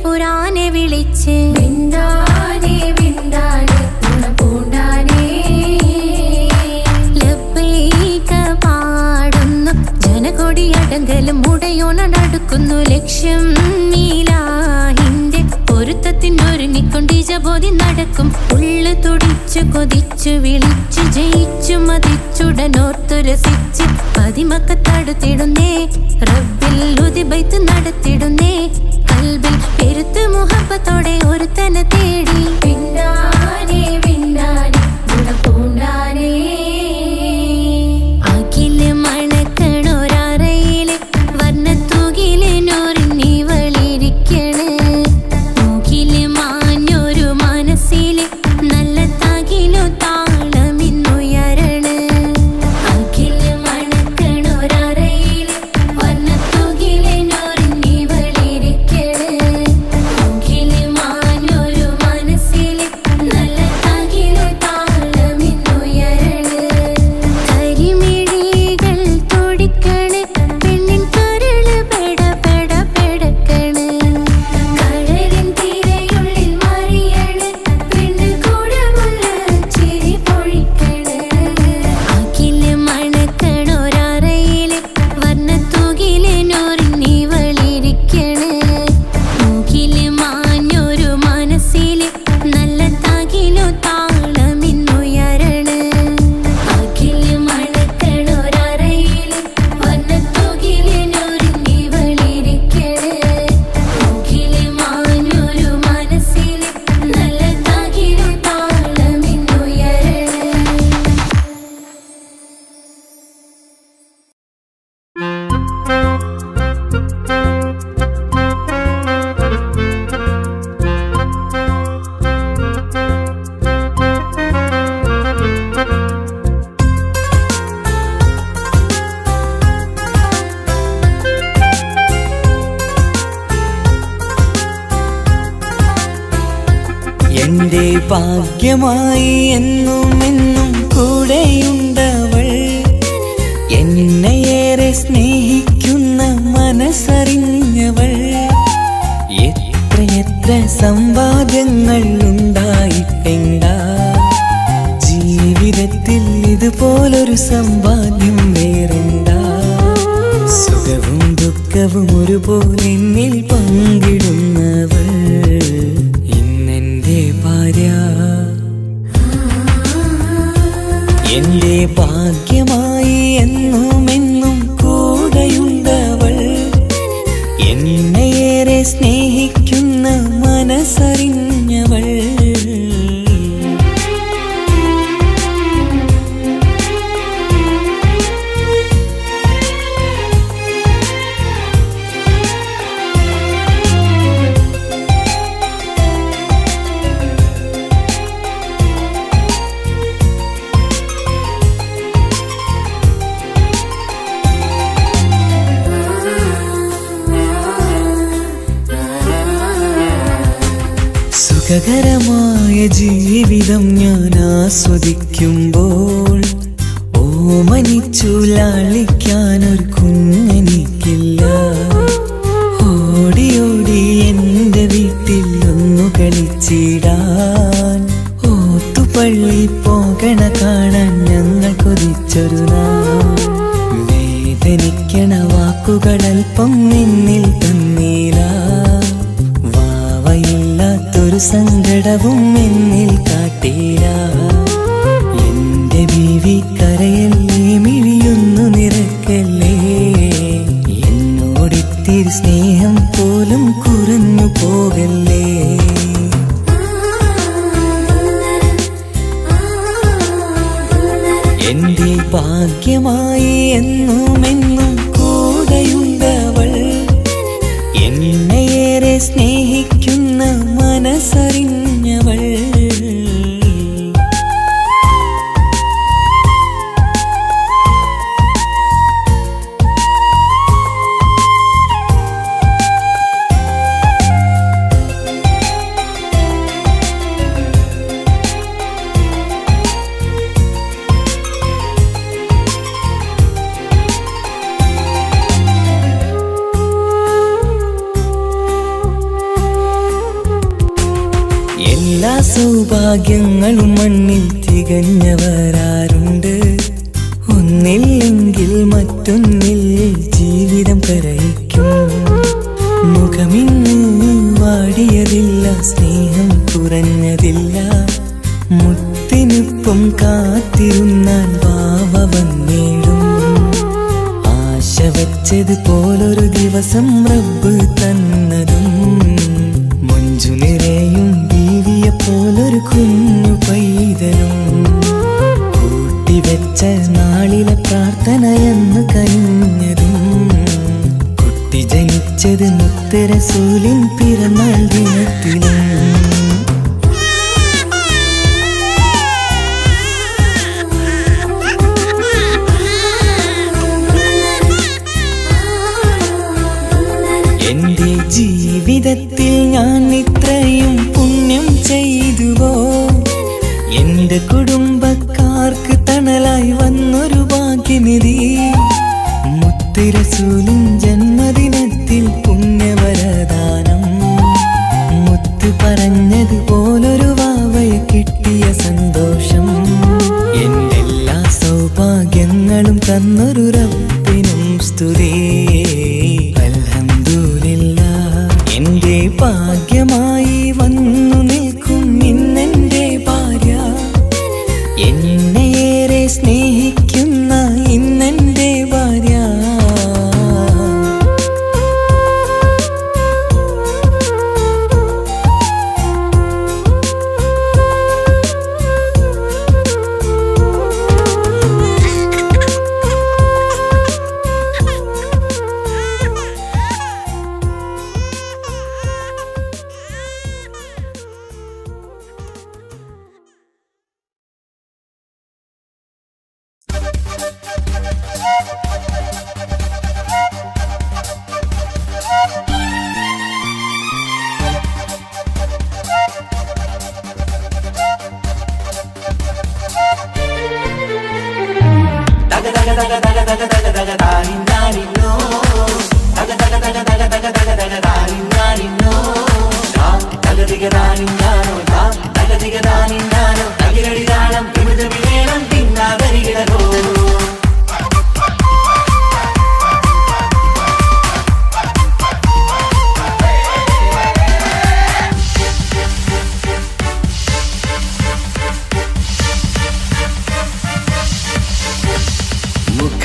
പുരാനെ വിളിച്ച് വിണ്ടാനെ വിണ്ടാനെ പൂണ്ടാനെ ലബ്ബൈക പാടുന്നു ജനകൊടിയടങ്കലും മുടയോണടുക്കുന്നു ലക്ഷ്യം നീലാഹിന്റെ പൊരുത്തത്തിനൊരുങ്ങിക്കൊണ്ട് ജബോധി നടക്കും ഉള്ളു തുടിച്ചു കൊതിച്ചു വിളിച്ചു ജയിച്ചു മതിച്ചുടനോർത്തു രസിച്ച് പതിമക്കത്തടുത്തിടുന്നേ റബ്ബിൽ ഉദിബൈത്ത് നടത്തിടുന്നേ കൽബിൽ പെരുത്ത് മുഹബത്തോടെ ഒരുത്തനെ തേടി വിണ്ടാനെ വിണ്ടാനെ ഗുണപൂണ്ടാനെ അഖില് മണക്കണൊരറയില് വർണ്ണത്തൂകില് നൂറിനി വളിരിക്കണ് മൂക്കില് മാഞ്ഞൊരു മനസ്സില് നല്ല തകിലു താളമിന്നുയരണ അഖില് മണക്കണൊരറയില് വർണ്ണത്തൂകില് നൂറിനി എന്റെ ഭാഗ്യമായി എന്നും എന്നും കൂടെയുണ്ടവൾ എന്നെയേറെ സ്നേഹിക്കുന്ന മനസ്സറിഞ്ഞവൾ എത്രയെത്ര സമ്പാദ്യങ്ങൾ ഉണ്ടായിട്ടെന്താ ജീവിതത്തിൽ ഇതുപോലൊരു സമ്പാദ്യം വേറെന്താ സുഖവും ദുഃഖവും സ്വർഗവും ഒരുപോലെ എന്നിൽ പങ്കിടുന്നവൾ ഇന്നെന്റെ ഭാര്യ. എന്റെ ഭാഗ്യമായി എന്നും എന്നും കൂടെയുണ്ടവൾ. എന്നെയേറെ സ്നേഹിക്കുന്ന മനസ്സറിഞ്ഞവൾ. സുഖകരമായ ജീവിതം ഞാൻ ആസ്വദിക്കുമ്പോൾ ഓമനിച്ചു ലാളിക്കാനൊരു കുഞ്ഞെനിക്കില്ല. ഓടി ഓടി എൻ്റെ വീട്ടിൽ ഒന്നു കളിച്ചിടാൻ ഓത്തുപള്ളി പോകണ കാണാൻ ഞങ്ങൾ കൊതിച്ചൊരു നാൾ. വേദനിക്കണ വാക്കുകളൽപ്പം നിന്നിൽ തന്നീല. വാവയില്ലാത്തൊരു സങ്കടവും എന്നിൽ കാട്ടീല. എന്റെ ബീവി കരയല്ലേ, മിഴിയൊന്നു നിറക്കല്ലേ. എന്നോടിത്തിരി സ്നേഹം പോലും കുറഞ്ഞു പോകല്ലേ. എന്റെ ഭാഗ്യമായി എന്നും എന്നും കൂടെയുണ്ടവൾ. എന്നെയേറെ സ്നേഹിക്കുന്ന മനസ്സറിഞ്ഞവൾ. എല്ലാ സൗഭാഗ്യങ്ങളും മണ്ണിൽ തികഞ്ഞവരാരുണ്ട്. ഒന്നില്ലെങ്കിൽ മറ്റൊന്നിൽ ജീവിതം കരയിക്കും. മുഖമിന്ന് വാടിയതില്ല, സ്നേഹം കുറഞ്ഞതില്ല. മുത്തിനൊപ്പം കാത്തിരുന്നാൽ വാവ വന്നിടും. ആശ വെച്ചത് പോലൊരു ദിവസം റബ്ബ് തന്നതും. മഞ്ജു നിറയും ബീവിയെ പോലൊരു കുഞ്ഞു പൈതലും. കൂട്ടിവെച്ച നാളിലെ പ്രാർത്ഥനയെന്ന് കഴിഞ്ഞതും. കുട്ടി ജനിച്ചത് മുത്ത് റസൂലിൻ പിറന്നാൾ ദിനത്തിലും. എന്റെ ജീവിതത്തിൽ ഞാൻ ഇത്രയും പുണ്യം ചെയ്തുവോ. എന്റെ കുടുംബക്കാർക്ക് തണലായി വന്നൊരു ഭാഗ്യനിധി. മുത്ത് റസൂലിൻ ജന്മദിനത്തിൽ പുണ്യവരദാനം. മുത്ത് പറഞ്ഞതുപോലൊരു വാവയെ കിട്ടിയ സന്തോഷം. എന്റെ എല്ലാ സൗഭാഗ്യങ്ങളും തന്നൊരു റബ്ബിനും സ്തുതി. എന്റെ ഭാഗ്യമായി വന്നു നിൽക്കും ഇന്നെന്റെ ഭാര്യ. എന്നെയേറെ സ്നേഹിക്കുന്ന ഇന്നെന്റെ ഭാര്യ.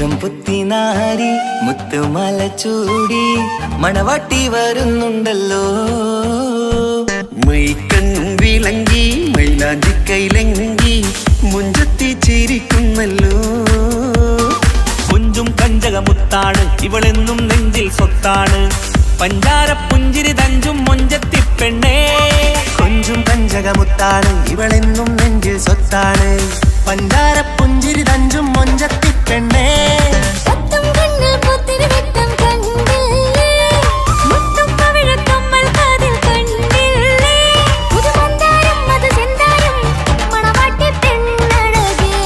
മുഖം പുത്തിനാരി മുത്തുമല ചൂടി മണവാട്ടി വരുന്നുണ്ടല്ലോ. മൈക്കണ്ണും വിളങ്ങി മൈലാഞ്ചി കൈലങ്കി മുഞ്ചത്തി ചിരിക്കുന്നല്ലോ. കുഞ്ചും കഞ്ചകമുത്താണ് ഇവളെന്നും നെഞ്ചിൽ സ്വത്താണ്. പഞ്ചാര പുഞ്ചിരി തഞ്ചും മൊഞ്ചത്തി പെണ്ണേ. കൊഞ്ചും കഞ്ചകമുത്താണ് ഇവളെന്നും നെഞ്ചിൽ സ്വത്താണ്. പഞ്ചാര പുഞ്ചിരി തഞ്ചും മൊഞ്ചത്തി പെണ്ണേ. പത്തും കണ്ണിൽ പുത്തിരി വെട്ടം കണ്ടില്ലേ, മുത്തും പവിഴക്കമ്മൽ കാതിൽ കണ്ടില്ലേ, പുതുമന്ദാരം മധുചെന്താരം മണവാട്ടി പെണ്ണഴകേ.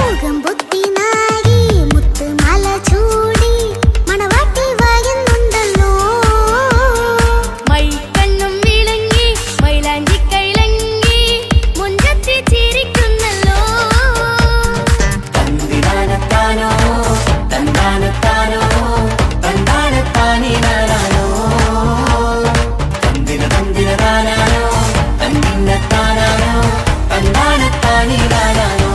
മുഖം പൊത്തിനാരി മുത്തുമാല ചൂടി മണവാട്ടി വരുന്നുണ്ടല്ലോ. മൈക്കണ്ണും വിളങ്ങി മൈലാഞ്ചി കൈലങ്കി മുഞ്ചത്തി ചിരിക്കുന്നല്ലോ. തന്തിനാനത്താനോ തന്താനത്താനോ തന്താനത്താനിനാനോ തന്തിന തന്തിനാനോ തന്നിന്നത്താനോ തന്താനത്താനിനാനോ.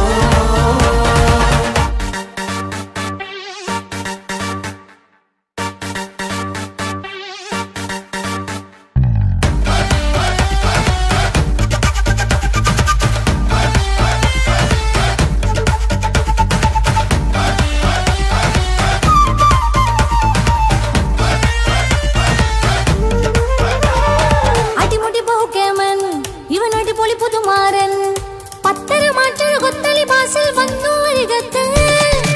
അടിമുടി പോകേമൻ ഇവൻ അടിപൊളി പുതുമാരൻ. പത്തര മാറ്റൊരു കൊത്തലി ബാസിൽ വന്നു അരികത്ത്.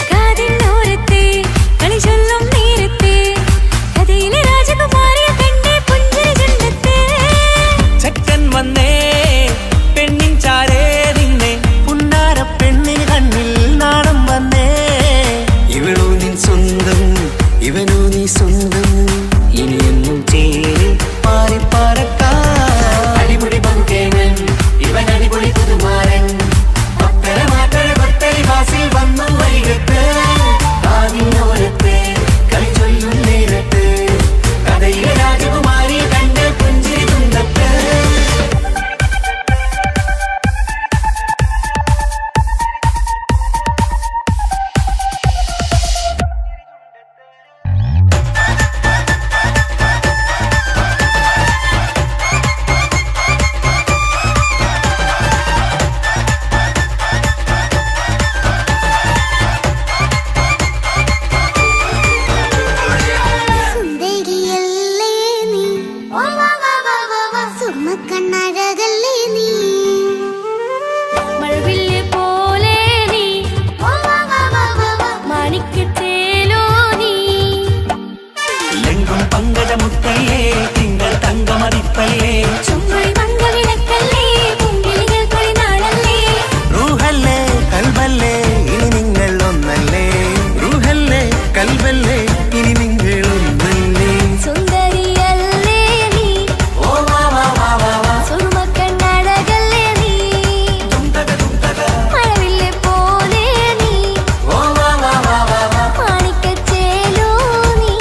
കാതിനോരത്തെ കളി ചൊല്ലും നേരത്തെ കഥയിലെ രാജകുമാരിയ പെണ്ണെ പുഞ്ചിരി ചുണ്ടത്തെ. ചെക്കൻ വന്നേ പെണ്ണിൻ ചാരേ നിന്നെ. പുന്നാര പെണ്ണിന് കണ്ണിൽ നാണം വന്നേ. ഇവളോ നിൻ സ്വന്തം ഇവനോ നീ സ്വന്തം ഇനിയൊന്നും ചേരി മാറി പറക്കാം. അടിപൊളി പങ്കുകേങ്ങൻ ഇവൻ അടിപൊളി പുതുമാരൻ. പത്തര മാറ്റര കൊത്തരി ബാസിൽ വന്നു വൈകത്ത്. ആദിനോരത്ത് കളി ചൊല്ലും നേരത്ത് കഥയിലെ രാജകുമാരി കണ്ട് പുഞ്ചിരി തുണ്ടത്ത്. സുന്ദരിയല്ലേ നീ, സുർമ്മക്കണ്ണഴകല്ലേ നീ, മഴവില്ല് പോലെ നീ, മാണിക്യത്തേലോ നീ. ലെങ്കും പങ്കജമുത്തല്ലേ തിങ്കൾ തങ്കമതിപ്പല്ലേ. ചുമ്മായി മംഗവിളക്കല്ലേ പൂങ്കിളികൾ തൊഴിനാളല്ലേ. റൂഹല്ലേ കൽബല്ലേ ഇനി നിങ്ങൾ ഒന്നല്ലേ. റൂഹല്ലേ കൽബല്ലേ ഇനി നിങ്ങൾ ഒന്നല്ലേ. സുന്ദരിയല്ലേ നീ, സുർമ്മക്കണ്ണഴകല്ലേ നീ, മഴവില്ല് പോലെ നീ, മാണിക്യത്തേലോ നീ.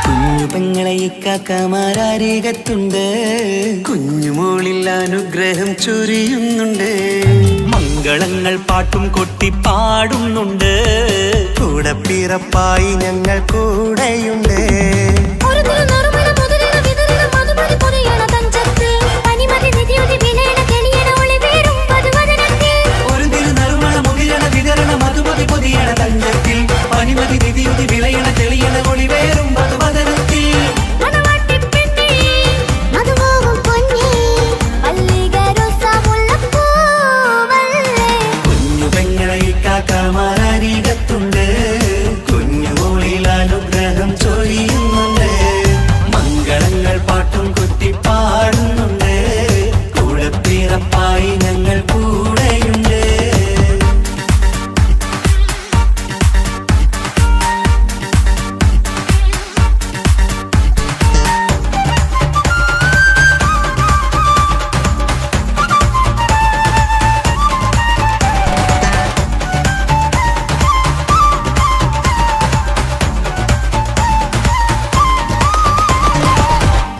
കുഞ്ഞു പെങ്ങളെ ഇക്കാക്കമാരരികത്തുണ്ട്. കുഞ്ഞുമോളിൽ അനുഗ്രഹം ചൊരിയുന്നുണ്ട്. മംഗളങ്ങൾ പാട്ടും കൊട്ടി പാടുന്നുണ്ട്. കൂടെ പിറപ്പായി ഞങ്ങൾ കൂടെയുണ്ട്. ഒരു തിരുനറുമണ മുതിരണ വിതരണ മധുമതി പൊതിയണ തഞ്ചത്ത്. പനിമതി നിധിയുതി വിലയണ തെളിയണ ഒളിവേറും പതുവദനത്തിൽ. ഒരു തിരുനറുമണ മുകിരണ വിതരണ മധുമതി പൊതിയണ തഞ്ചത്തിൽ. പനിമതി നിധിയുതി വിളയണ തെളിയണ ഒളിവേറും മധുവദനത്തിൽ. മണവാട്ടി പെണ്ണേ, മധുപോകും പൊന്നേ, മല്ലികരോസാമുല്ലപ്പൂവല്ലേ. കുഞ്ഞു പെങ്ങളെ ഇക്കാക്കമാരരികത്തുണ്ട്. കുഞ്ഞുമോളിൽ അനുഗ്രഹം ചൊരിയുന്നു.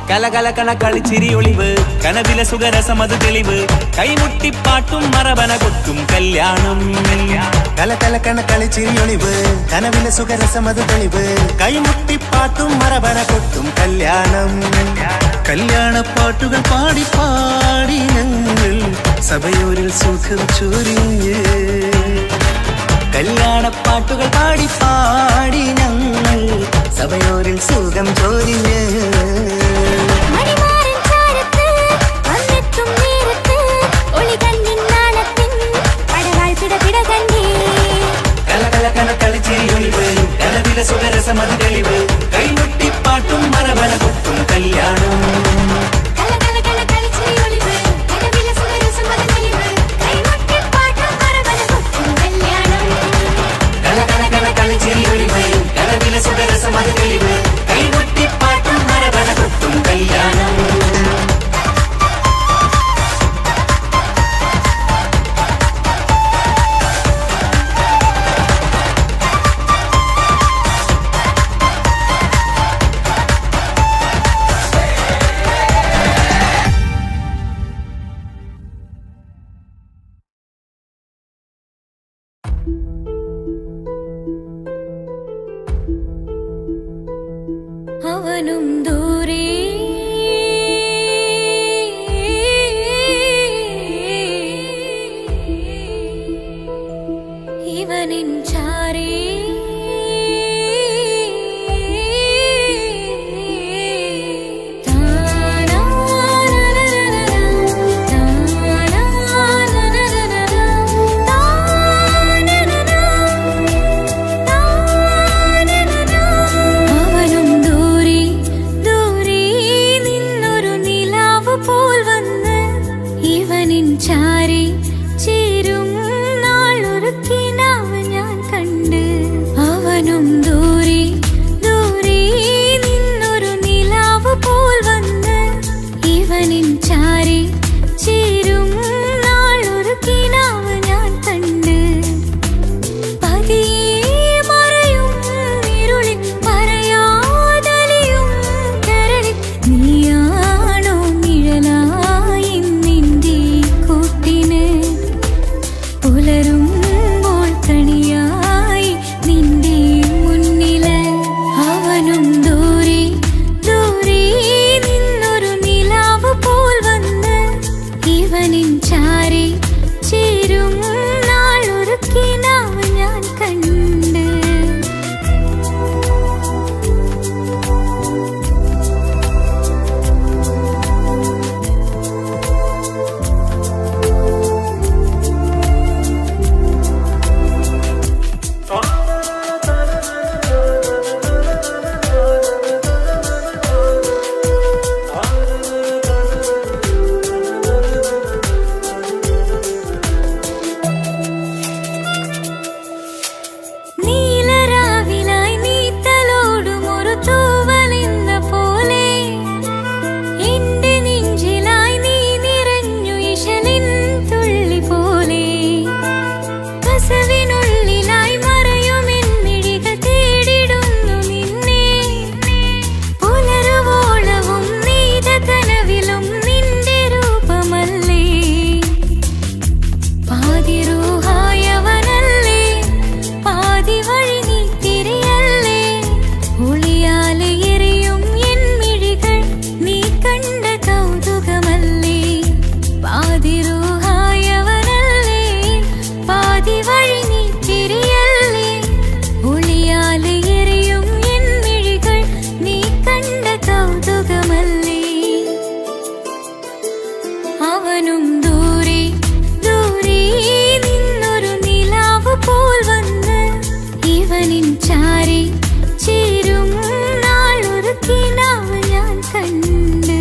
കലകലകണ കളിച്ചിരി ഒളിവ് കനവിലെ സുഖരസമത് തെളിവ് കൈമുട്ടിപ്പാട്ടും മറവന കൊട്ടും കല്യാണം കലകലകണ കളിച്ചിരി ഒളിവ് കനവിലെ സുഖരസമത് തെളിവ് കൈമുട്ടിപ്പാട്ടും മറവന കൊട്ടും കല്യാണം കല്യാണപ്പാട്ടുകൾ പാടി പാടി ഞങ്ങൾ സഭയോരിൽ സുഖം ചൊരിഞ്ഞ് കല്യാണപ്പാട്ടുകൾ പാടി പാടി ഞങ്ങൾ സഭയോരിൽ സുഖം ചൊരിഞ്ഞ് മണിമാരൻ ചാരത്ത് വന്നെത്തും നേരത്ത് ഒളികണ്ണിൻ നാളത്തിൻ പടവാൾ പിടപിട കണ്ടേ കലകലകണ കളിച്ചിരി ഒളിവ് കനവിലെ സുഖരസമത് തെളിവ് കൈമുട്ടിപ്പാട്ടും മറവന കൊട്ടും കല്യാണം കലകലകണ കളിച്ചിരി ഒളിവ് കനവിലെ സുഖരസമത് തെളിവ് കൈമുട്ടിപ്പാട്ടും മറവന കൊട്ടും കല്യാണം കലകലകണ കളിച്ചിരി ഒളിവ് കനവിലെ സുഖരസമത് തെളിവ് കൈമുട്ടിപ്പാട്ടും മറവന കൊട്ടും കല്യാണം അവനും ദൂരെ ഇവനിൻ ചാരേ അവനും ദൂരെ ദൂരെ നിന്നൊരു നിലാവ് പോൽ വന്ന് ഇവനിൻ ചാരേ ചേരും നാളൊരു കിനാവ് ഞാൻ കണ്ട് അവനും ദൂരെ ദൂരെ നിന്നൊരു നിലാവ് പോൽ വന്ന് ഇവനിൻ ചാരേ ചേരും നാളൊരു കിനാവ് ഞാൻ കണ്ട് പതിയെ മറയും ഇരുളിൽ പറയാതലിയും കരളിൽ നീയാണോ നിഴലായി നിന്റെ കൂട്ടിന് പുലരുമ്പോൾ കണിയായി നിന്റെ മുന്നില് അവനും ദൂരെ ദൂരെ നിന്നൊരു നിലാവ് പോൽ വന്ന് ഇവനിൻ ചാരേ ചേരും നാളൊരു കിനാവ് ഞാൻ കണ്ട് നീലരാവിലായി നീ തലോടും ഒരു തൂവലെന്ന പോലെ എന്റെ നെഞ്ചിലായി നീ നിറഞ്ഞു ഇശലിൻ തുള്ളി പോലെ കസവിനുള്ളിലായി മറയുമെൻ മിഴികൾ തേടിടുന്നു നിന്നെ പുലരുവോളവും നീത കനവിലും നിന്റെ രൂപമല്ലേ പാതിരൂഹായവനല്ലേ പാതി വഴി നീ തിരിയല്ലേ ഒളിയാലെ എറിയും എൻ മിഴികൾ നീ കണ്ട കൗതുകമല്ലേ പാതിരൂഹായവനല്ലേ പാതി വഴി നീ തിരിയല്ലേ ഒളിയാലെ എറിയും എൻ മിഴികൾ നീ കണ്ട കൗതുകമല്ലേ അവനും ദൂരെ ദൂരെ നിന്നൊരു നിലാവ് പോൽ വന്ന് ഇവനിൻ ചാരേ ചേരും നാളൊരു കിനാവ് ഞാൻ കണ്ട്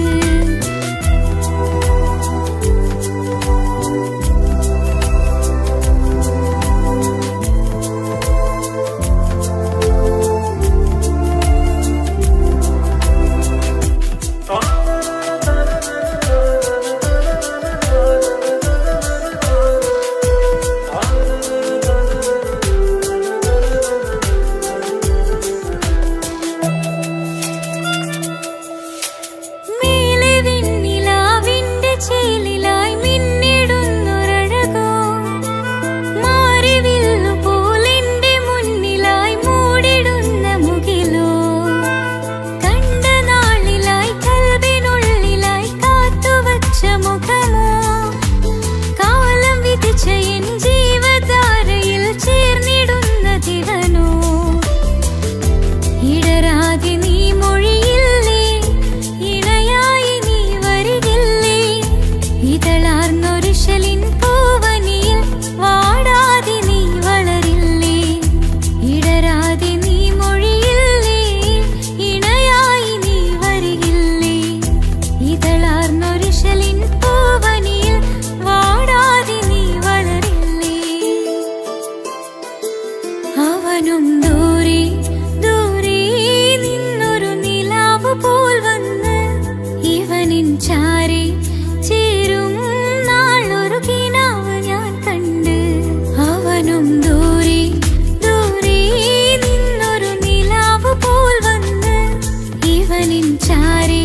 ചാരി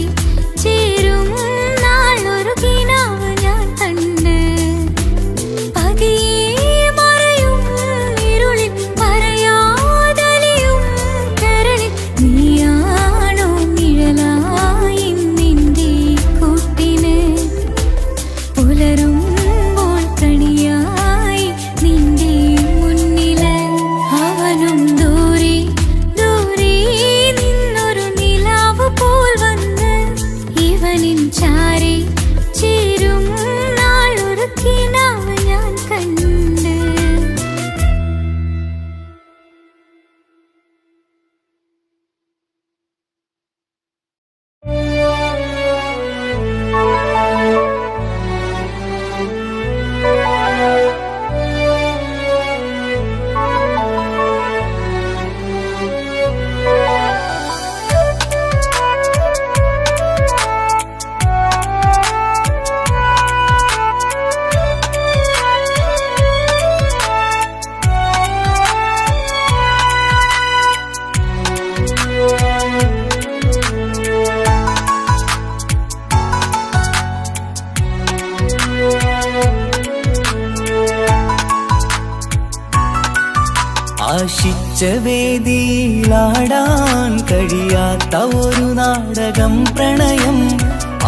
ചേരും നാളൊരു കിനാവ് ഞാൻ കണ്ട് പതിയെ മറയും ഇരുളിൽ പറയാതലിയും കരളിൽ നീയാണോ നിഴലായി നിന്റെ കൂട്ടിന് പുലരുമ്പോൾ കണിയായി നിന്റെ മുന്നില് അവനും ദൂരെ ദൂരെ നിന്നൊരു നിലാവ് പോൽ വന്ന് ഇവനിൻ ചാരി ചേരും നാളൊരു കിനാവ് ഞാൻ കണ്ട് ആശിച്ച വേദിയിലാടാൻ കഴിയാത്ത ഒരു നാടകം പ്രണയം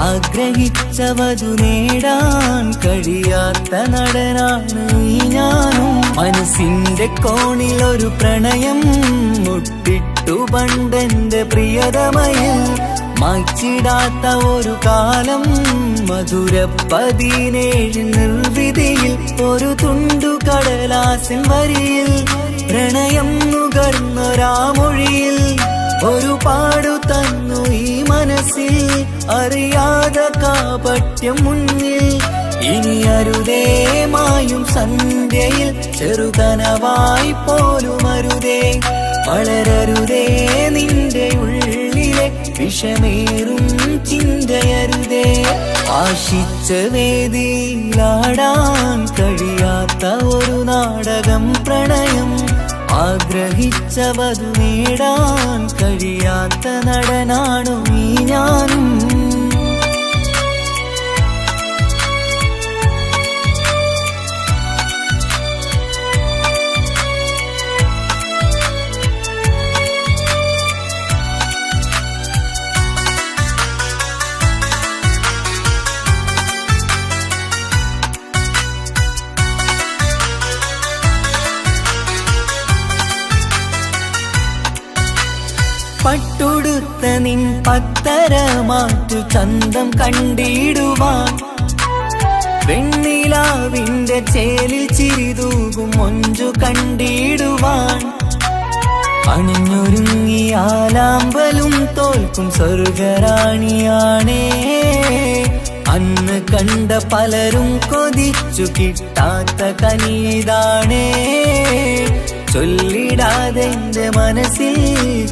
ആഗ്രഹിച്ചവതു നേടാൻ കഴിയാത്ത നടനാണ് ഈ ഞാനും മനസ്സിന്റെ കോണിൽ ഒരു പ്രണയം മുട്ടിട്ടു പണ്ടെന്റെ പ്രിയതമയിൽ മായ്ച്ചിടാത്ത ഒരു കാലം മധുര 17 നിർവിധിയിൽ ഒരു തുണ്ടു കടലാസിൻ വരിയിൽ പ്രണയം നുകർന്നൊരാമൊഴിയിൽ ഒരു പാടു തന്നു ഈ മനസ്സിൽ അറിയാതെ കാപട്യം മുന്നിൽ ഇനി അരുതേ മായും സന്ധ്യയിൽ ചെറുകനവായി പോലും അരുതേ വളരരുതേ നിന്റെ ഉള്ളിലെ വിഷമേറും ചിന്തയരുതേ ആശിച്ച വേദിയിലാടാൻ കഴിയാത്ത ഒരു നാടകം പ്രണയം ആഗ്രഹിച്ചവതു നേടാൻ കഴിയാത്ത നടനാണു ഈ ഞാനും പട്ടുടുത്ത നിൻ പത്തരമാറ്റു ചന്തം കണ്ടിടുവാൻ വെണ്ണിലാവിന്റെ ചേലിൽ ചിരിതൂകും മൊഞ്ചു കണ്ടിടുവാൻ അണിഞ്ഞൊരുങ്ങിയാലാമ്പലും തോൽക്കും സ്വർഗറാണിയാണേ അന്ന് കണ്ട പലരും കൊതിച്ചു കിട്ടാത്ത കനിതാണേ ചൊല്ലിടാതെ എന്റെ മനസ്സിൽ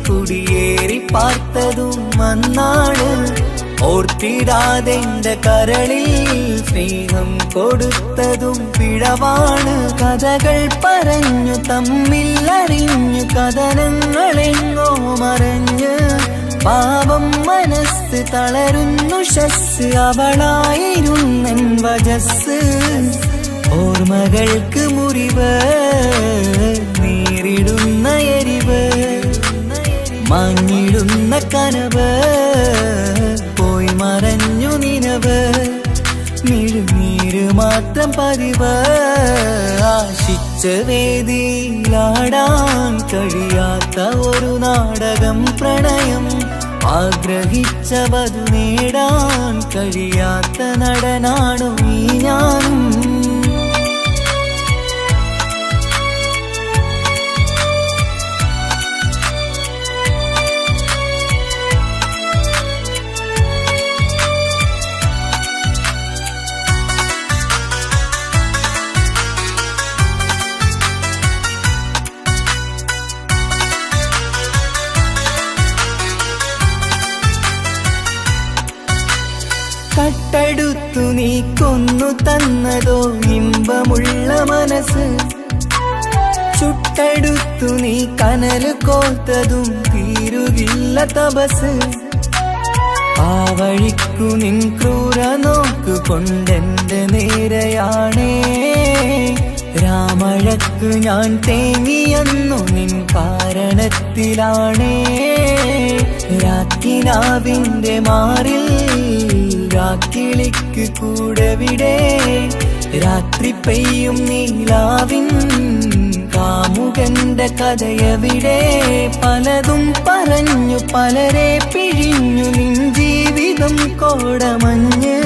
കുടിയേറി പാർത്തതും അന്നാണ് ഓർത്തിടാതെ എന്റെ കരളിൽ സ്നേഹം കൊടുത്തതും പിഴവാണ് കഥകൾ പറഞ്ഞു തമ്മിൽ അറിഞ്ഞു കഥനങ്ങളെങ്ങോ മറഞ്ഞ് പാപം മനസ്സ് തളരുന്നു ശസ് അവളായിരുന്നെൻ വജസ് ഓർമ്മകൾക്ക് മുറിവ് നേരിടുന്ന എരിവ് മാഞ്ഞിടുന്ന കനവ് പോയി മറഞ്ഞു നിനവ് മിഴുനീര് മാത്രം പതിവ് ആശിച്ച വേദിയിലാടാൻ കഴിയാത്ത ഒരു നാടകം പ്രണയം ആഗ്രഹിച്ചവതു നേടാൻ കഴിയാത്ത നടനാണു ഈ ഞാനും കട്ടെടുത്തു നീ കൊന്നു തന്നതോ ഇമ്പമുള്ള മനസ്സ് ചുട്ടെടുത്തു നീ കനല് കോത്തതും തീരുകില്ല തപസ് ആ വഴിക്കു നിൻ ക്രൂര നോക്കു കൊണ്ടെന്റെ നേരെയാണേ രാമഴക്ക് ഞാൻ തേങ്ങിയെന്നു നിൻ കാരണത്തിലാണേ രാക്കിനാവിന്റെ മാറിൽ രാക്കിളിക്ക് കൂടവിടെ രാത്രി പെയ്യും നീലാവിൻ കാമുകന്റെ കഥയവിടെ പലതും പറഞ്ഞു പലരെ പിഴിഞ്ഞു നിൻ ജീവിതം കോടമഞ്ഞ്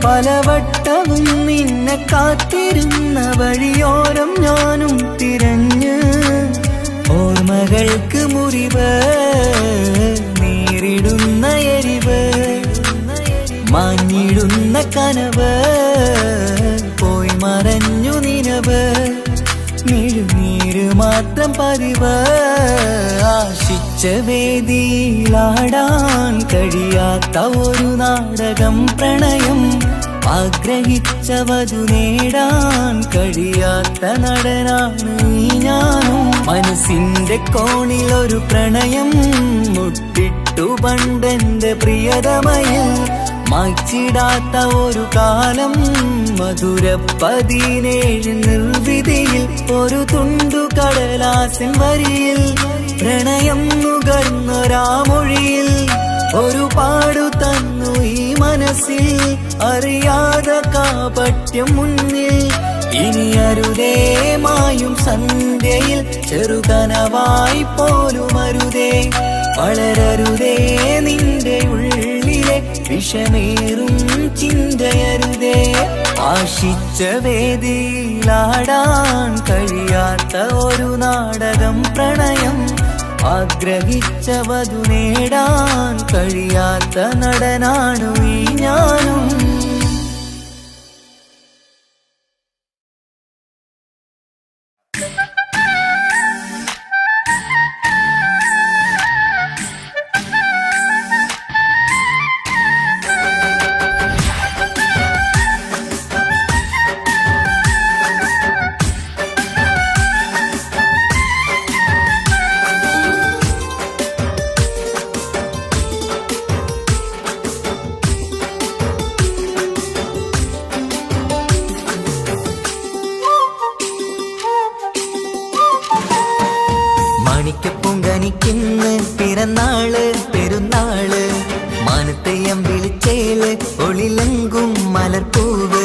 പലവട്ടവും നിന്നെ കാത്തിരുന്ന വഴിയോരം ഞാനും തിരഞ്ഞ് ഓർമ്മകൾക്ക് മുറിവ് നേരിടുന്ന എരിവ് മാഞ്ഞിടുന്ന കനവ് പോയി മറഞ്ഞു നിനവ് മിഴുനീര് മാത്രം പതിവ് ആശിച്ച വേദിയിലാടാൻ കഴിയാത്ത ഒരു നാടകം പ്രണയം ആഗ്രഹിച്ചവതു നേടാൻ കഴിയാത്ത നടനാണ് ഈ ഞാനും മനസ്സിന്റെ കോണിൽ ഒരു പ്രണയം മുട്ടിട്ടു പണ്ടെന്റെ പ്രിയതമയിൽ മായ്ച്ചിടാത്ത ഒരു കാലം മധുര 17 നിർവിധിയിൽ ഒരു തുണ്ടു കടലാസിൻ വരിയിൽ പ്രണയം നുകർന്നൊരാമൊഴിയിൽ ഒരു പാടു തന്നു ഈ മനസ്സിൽ അറിയാതെ കാപട്യം മുന്നിൽ ഇനി അരുതേ മായും സന്ധ്യയിൽ ചെറുകനവായി പോലും അരുതേ വളരരുതേ നിന്റെ ഉള്ളിലെ വിഷമേറും ചിന്തയരുതേ ആശിച്ച വേദിയിലാടാൻ കഴിയാത്ത ഒരു നാടകം പ്രണയം ആഗ്രഹിച്ചവതു നേടാൻ കഴിയാത്ത നടനാണു ഈ ഞാനും മാണിക്കപ്പൂങ്കനിക്കിന്ന് പിറന്നാള് പെരുന്നാള് മാനത്തെയം വിളിച്ചേല് ഒളിലങ്കും മലർപ്പൂവ്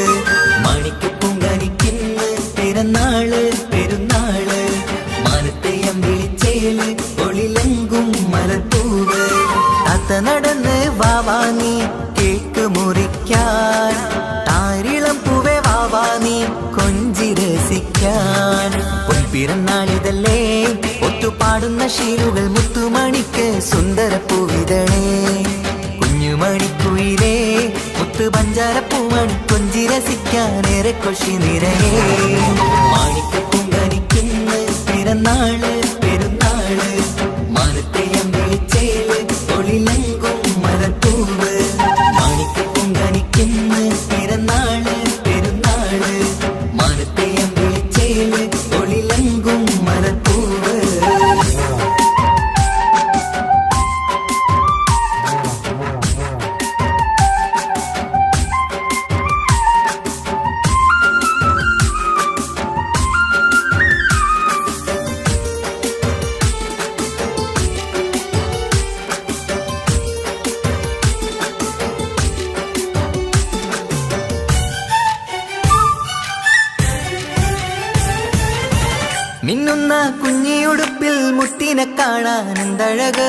മാണിക്കപ്പൂങ്കനിക്കിന്ന് പിറന്നാള് പെരുന്നാള് മാനത്തെയം വിളിച്ചേല് ഒളിലങ്കും മലർപ്പൂവ് താത്ത നടന്ന് വാവാനി കേക്ക് മുറിക്കാൻ താരിളം പൂവേ വാവാനി കൊഞ്ചി രസിക്കാൻ പിറന്നാളിതല്ലേ ഒത്തുപാടുന്ന ശീലുകൾ മുത്തുമണിക്ക് സുന്ദരപ്പൂവിതളേ കുഞ്ഞുമണിക്കുയിലേ മുത്തു പഞ്ചാരപ്പൂമണി കൊഞ്ചി രസിക്കാനേറെ കൊഷി നിറയേ മാണിക്കപ്പൂങ്കനിക്കിന്ന് പിറന്നാള് പെരുന്നാള് മാനത്തെയം വിളിച്ചേല് ഒളിലങ്കും മലർപ്പൂവ് മാണിക്കപ്പൂങ്കനിക്കിന്ന് പിറന്നാള് പെരുന്നാള് മാനത്തെയം വിളിച്ചേല് ഒളിലങ്കും മലർപ്പൂവ് മിന്നുന്ന കുഞ്ഞിയുടുപ്പിൽ മുത്തിനെ കാണാൻ എന്തഴക്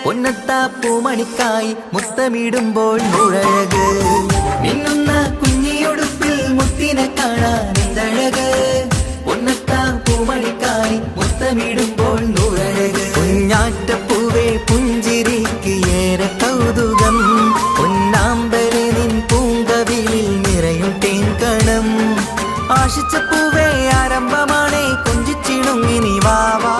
പൊന്നത്താ പൂമണിക്കായി മുത്തമിടുമ്പോൾ നൂഴഴക് മിന്നുന്ന കുഞ്ഞിയുടുപ്പിൽ മുത്തിനെ കാണാൻ എന്തഴക് പൊന്നത്താ പൂമണിക്കായി മുത്തമിടുമ്പോൾ നൂഴഴക് കുഞ്ഞാറ്റപ്പൂവേ പുഞ്ചിരിക്ക് ഏറെ കൗതുകം പൊന്നാമ്പരെ നിൻ പൂങ്കവിളിൽ നിറയും തേൻകണം ആശിച്ച പൂവേ ആരംഭമാണേ കൊഞ്ചിച്ചിടുങ്ങിനി വാവാ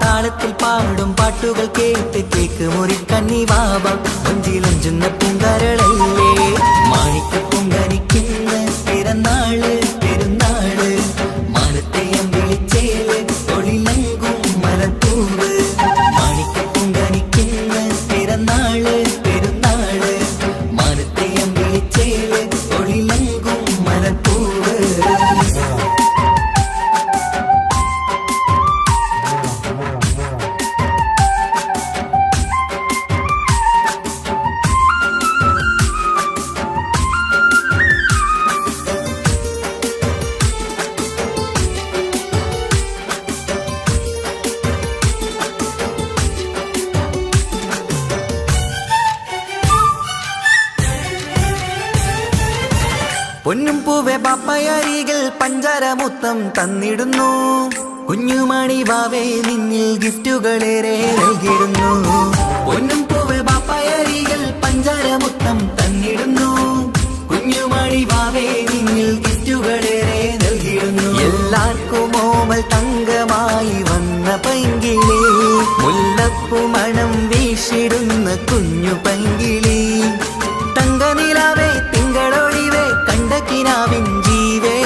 താളത്തിൽ പാടും പാട്ടുകൾ കേട്ട് കേക്ക് മുറിക്കണ്ണി വാവാ കൊഞ്ചിലഞ്ചുന്ന പൂങ്കരളല്ലേ മാണിക്കപ്പൂങ്കനിക്കിന്ന് പിറന്നാള് പെരുന്നാള് മാനത്തെയം വിളിച്ചേല് ഒളിലങ്കും മലർപ്പൂവ് മാണിക്കപ്പൂങ്കനിക്കിന്ന് പിറന്നാള് പെരുന്നാള് പൊന്നും പൂവെ പാപ്പയരികൾ പഞ്ചാരമുത്തം തന്നിടുന്നു കുഞ്ഞുമണി വാവേ നിന്നിൽ ഗിഫ്റ്റുകളേറെ നൽകിടുന്നു പൊന്നും പൂവെ പാപ്പയരികൾ പഞ്ചാരമുത്തം തന്നിടുന്നു കുഞ്ഞുമണി വാവേ നിന്നിൽ ഗിഫ്റ്റുകളേറെ നൽകിടുന്നു എല്ലാവർക്കും ഓമൽ തങ്കമായി വന്ന പൈങ്കിളി മുല്ലപ്പൂ മണം വീശിടുന്ന കുഞ്ഞു പൈങ്കിളി തങ്കനിലാവേ തിങ്കളൊളിവേ കണ്ടക്കിനാവിൻ ജീവേ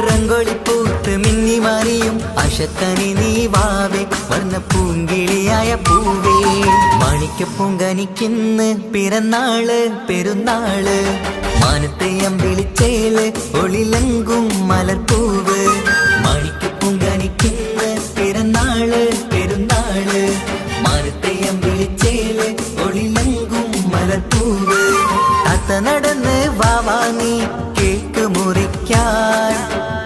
റംഗോളിപ്പൂത്ത് മിന്നി മാറിയും അശക്കനി നീ വാവേ വർണ്ണ പൂങ്കിളിയായ പൂവേ മാണിക്കപ്പൂങ്കനിക്കിന്ന് പിറന്നാള് പെരുന്നാള് മാനത്തെ അമ്പിളിച്ചേല് ഒളിലങ്കും മലർപ്പൂവ് മാണിക്കപ്പൂങ്കനിക്കിന്ന് പിറന്നാള് പെരുന്നാള് മാനത്തെ അമ്പിളിച്ചേല് ഒളിലങ്കും മലർപ്പൂവ് താത്ത നടന്ന് വാവാ നീ കേക്ക് മുറിക്കാൻ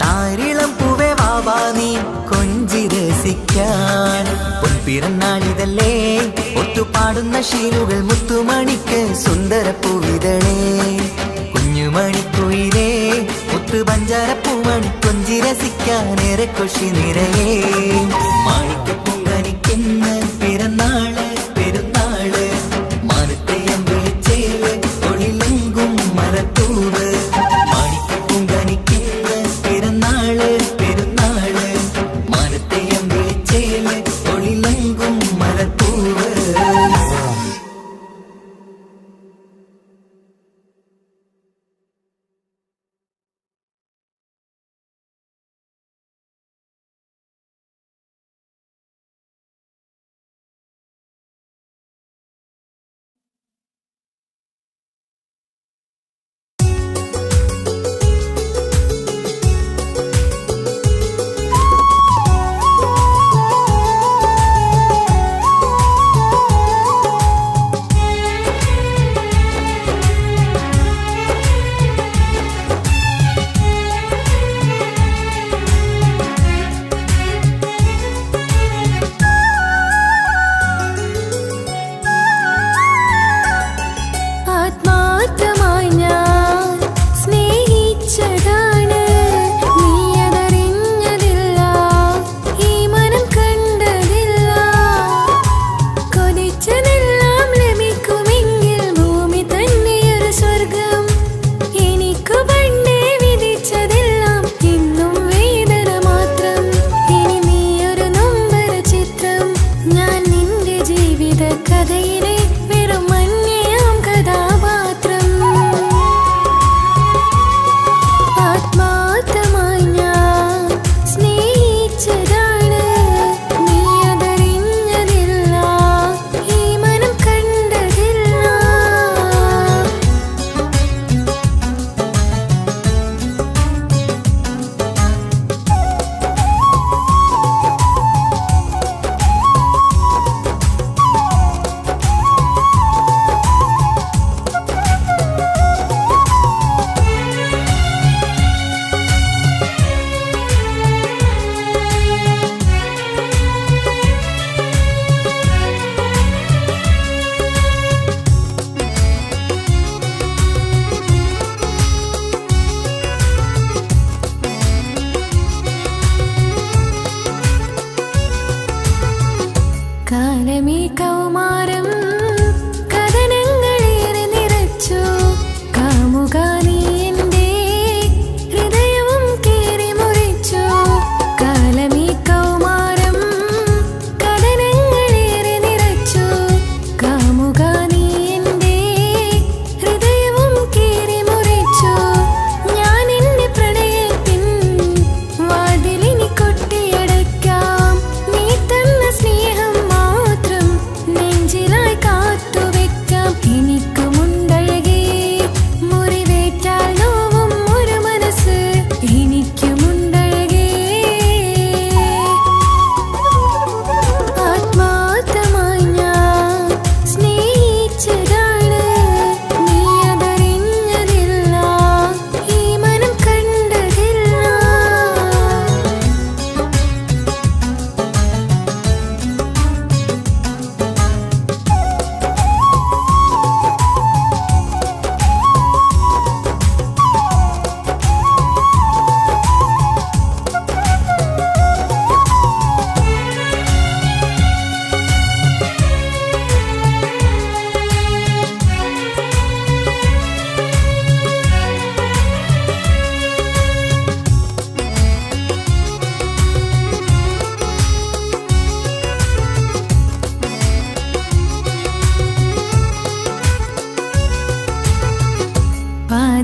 താരിളം പൂവേ വാവാ നീ കൊഞ്ചി രസിക്കാൻ പൊൻപിറന്നാളിതല്ലേ ഒത്തുപാടുന്ന ശീലുകൾ മുത്തുമണിക്ക് സുന്ദര പൂവിതളേ കുഞ്ഞുമണിക്കുയിലേ മുത്തു പഞ്ചാരപ്പൂമണി കൊഞ്ചി രസിക്കാനേറെ കൊഷി നിറയേ മാണിക്കപ്പൂങ്കനിക്കെന്ന് പിറന്നാള് പെരുന്നാള് മാനത്തെ അമ്പിളിച്ചേല് ഒളിലങ്കും മലർപ്പൂവ് മാണിക്കപ്പൂങ്കനിക്കെന്ന് പിറന്നാള് പെരുന്നാള് മാനത്തെ അമ്പിളിച്ചേല് ഒളിലങ്കും മലർപ്പൂവ്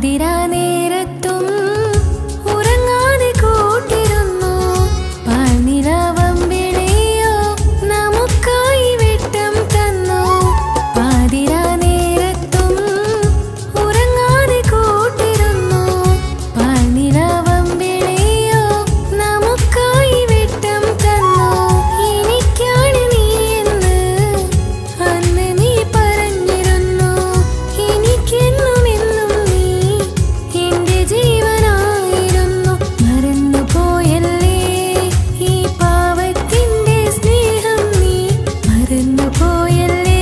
പാതിരാ നേരത്തും ഉറങ്ങാതെ കൂട്ടിരുന്നു പാൽനിലാവമ്പിളിയോ നമുക്കായി വെട്ടം തന്നു പാതിരാ നേരത്തും ഉറങ്ങാതെ കൂട്ടിരുന്നു പാൽനിലാവമ്പിളിയോ നമുക്കായി വെട്ടം തന്നു എനിക്കാണ് നീ എന്ന് അന്ന് നീ പറഞ്ഞിരുന്നു എനിക്കെന്നും എന്നും നീ എന്റെ ജീവനായിരുന്നു മറന്നു പോയല്ലേ ഈ പാവത്തിന്റെ സ്നേഹം നീ മറന്നു പോയല്ലേ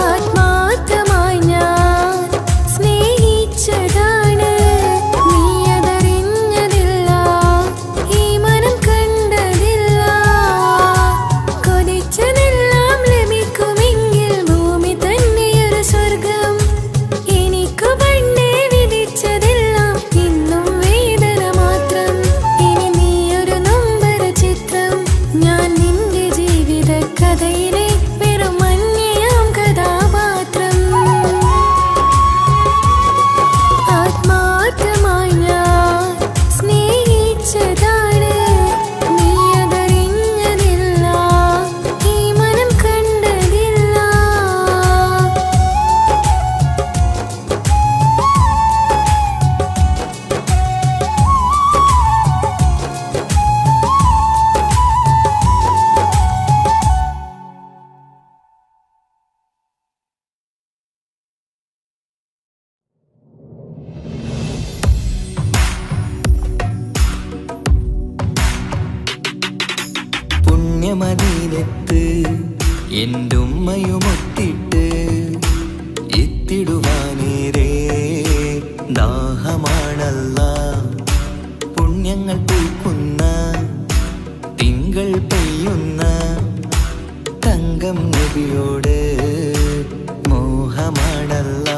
ആത്മാർത്ഥമായി ഞാൻ സ്നേഹിച്ചതാണ് നീ അതറിഞ്ഞതില്ല ഈ മനം കണ്ടതില്ല കൊതിച്ചതെല്ലാം ലഭിക്കുമെങ്കിൽ ഭൂമി തന്നെയൊരു സ്വർഗം എനിക്കു പണ്ടേ വിധിച്ചതെല്ലാം ഇന്നും വേദന മാത്രം ഇനി നീയൊരു നൊമ്പര ചിത്രം ഞാൻ നിന്റെ ജീവിത കഥയിലെ വെറും അന്യയാം കഥാപാത്രം ആത്മാർത്ഥമായി ഞാൻ സ്നേഹിച്ചതാണ് നീ അതറിഞ്ഞതില്ല ഈ മനം കണ്ടതില്ല പുണ്യമദീനത്ത് എന്റുമ്മയുമൊത്തിട്ട് എത്തിടുവാനേരേ ദാഹമാണല്ല പുണ്യങ്ങൾ പൂക്കുന്ന തിങ്കൾ പെയ്യുന്ന തങ്കം നബിയോട് മോഹമാണല്ല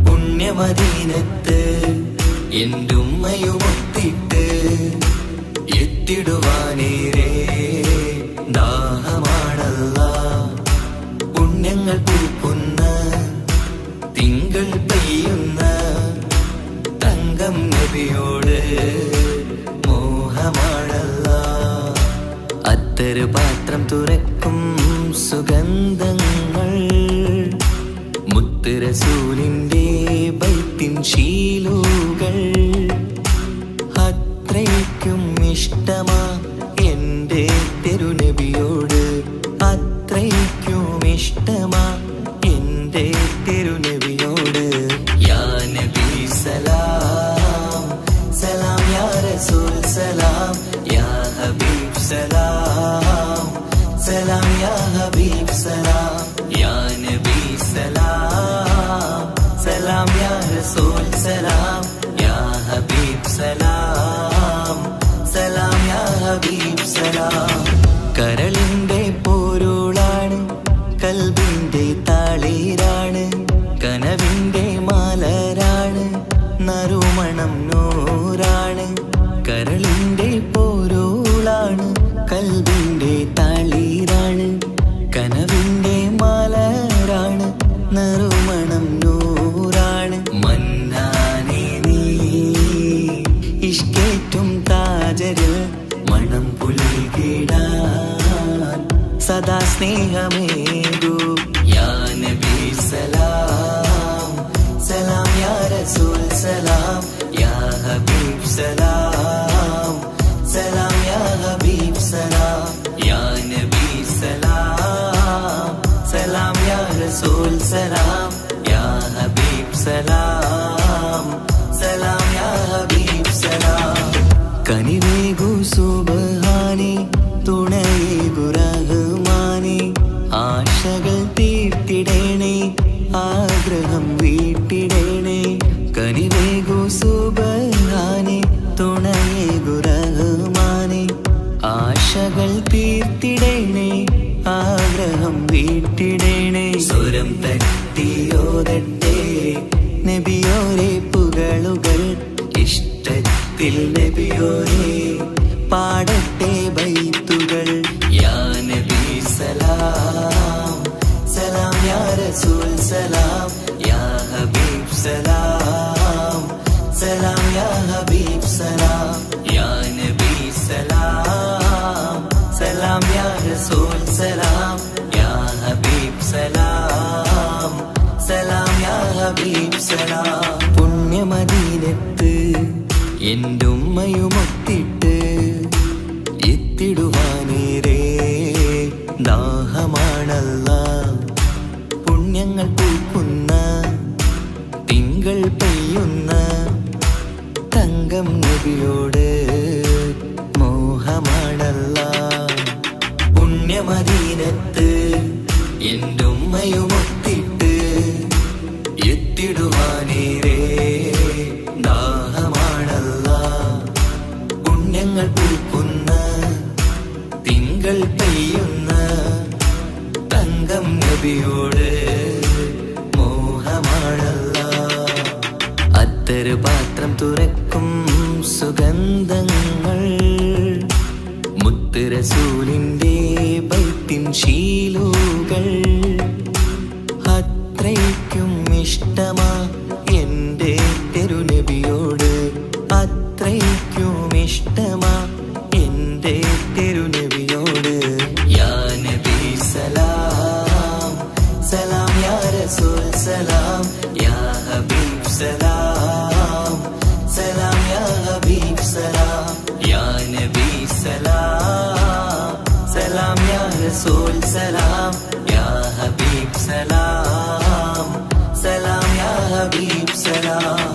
പുണ്യമദീനത്ത് എന്റുമ്മയുമൊത്തിട്ട് എത്തിടുവാനേരേ ദാഹമാണല്ല പുണ്യങ്ങൾ പൂക്കുന്ന തിങ്കൾ പെയ്യുന്ന തങ്കം നബിയോട് മോഹമാണല്ല അത്തരു പാത്രം തുറക്കും സുഗന്ധങ്ങൾ മുത്ത് റസൂലിന്റെ ബൈത്തിൻ ശീലുകൾ അത്രയ്ക്കും ഇഷ്ടമാ എന്റെ തിരുനബിയോട് അത്രയ്ക്കും ഇഷ്ടമാ എന്റെ തിരുനബിയോട് യാ നബി സലാം സലാം യാ റസൂൽ സലാം യാ ഹബീബ് സലാം സലാം യാ ഹബീബ് സലാം യാ നബി സലാം സലാം യാ റസൂൽ സലാം യാ ഹബീബ് സലാം സലാം യാ ഹബീബ് സലാം കരളിന്റെ പോരുളാണ് കൽബിന്റെ താളീരാണ് കനവിന്റെ മാലരാണ് നറുമണം നൂറാണ് കരളിന്റെ പോരുളാണ് കൽബിന്റെ താളീരാണ് കനവിന്റെ മാലരാണ് നറുമണം നൂറാണ് മന്നാനേ നീ ഇഷ്കേറ്റും താജരിൽ മണം പുൽകിടാൻ സദാ സ്നേഹമേകൂ യാ നബി സലാം സലാം യാ റസൂൽ സലാം യാ ഹബീബ് സലാം സലാം യാ ഹബീബ് സലാം യാ നബി സലാം സലാം യാ റസൂൽ സലാം യാ ഹബീബ് സലാം സലാം യാ ഹബീബ് സലാം കനിവേഗു സുബ്ഹാനേ തുണയേകു റഹ്മാനേ ആശകൾ തീർത്തിടേണേ ആഗ്രഹം വീട്ടിടേണേ കനിവേഗു സുബ്ഹാനേ തുണയേകു റഹ്മാനേ ആശകൾ തീർത്തിടേണേ ആഗ്രഹം വീട്ടിടേണേ സ്വരം തട്ടിയോതട്ടെ നബിയോരെ പുകളുകൾ ഇഷ്ടത്തിൽ നബിയോരെ പാടട്ടെ ബൈത്തുകൾ യാ നബി സലാം സലാം യാ റസൂൽ സലാം എന്റുമ്മയുമൊത്തിട്ട് എത്തിടുവാനേരേ ദാഹമാണല്ല. പുണ്യങ്ങൾ പൂക്കുന്ന തിങ്കൾ പെയ്യുന്ന തങ്കം നബിയോട് മോഹമാണല്ല. പുണ്യമദീനത്ത് എന്റുമ്മയുമൊത്തിട്ട് എത്തിടുവാനേരേ ദാഹമാണല്ല. പുണ്യങ്ങൾ പൂക്കുന്ന തിങ്കൾ പെയ്യുന്ന തങ്കം നബിയോട് മോഹമാണല്ല. അത്തര് പാത്രം തുറക്കും സുഗന്ധങ്ങൾ മുത്ത് റസൂലിന്റെ ബൈത്തിൻ ശീലുകൾ. അത്രയ്ക്കും ഇഷ്ടമാ എൻ്റെ തിരുനബിയോട്, അത്രയ്ക്കും ഇഷ്ടമാ എൻ്റെ തിരുനബിയോട്. യാ നബി സലാം സലാം, യാ റസൂൽ സലാം, യാ ഹബീബ് സലാം സലാം, യാ ഹബീബ് സലാം. യാ നബി സലാം സലാം, യാ റസൂൽ സലാം, യാ ഹബീബ് സലാം സലാം, യാ ഹബീബ് സലാം.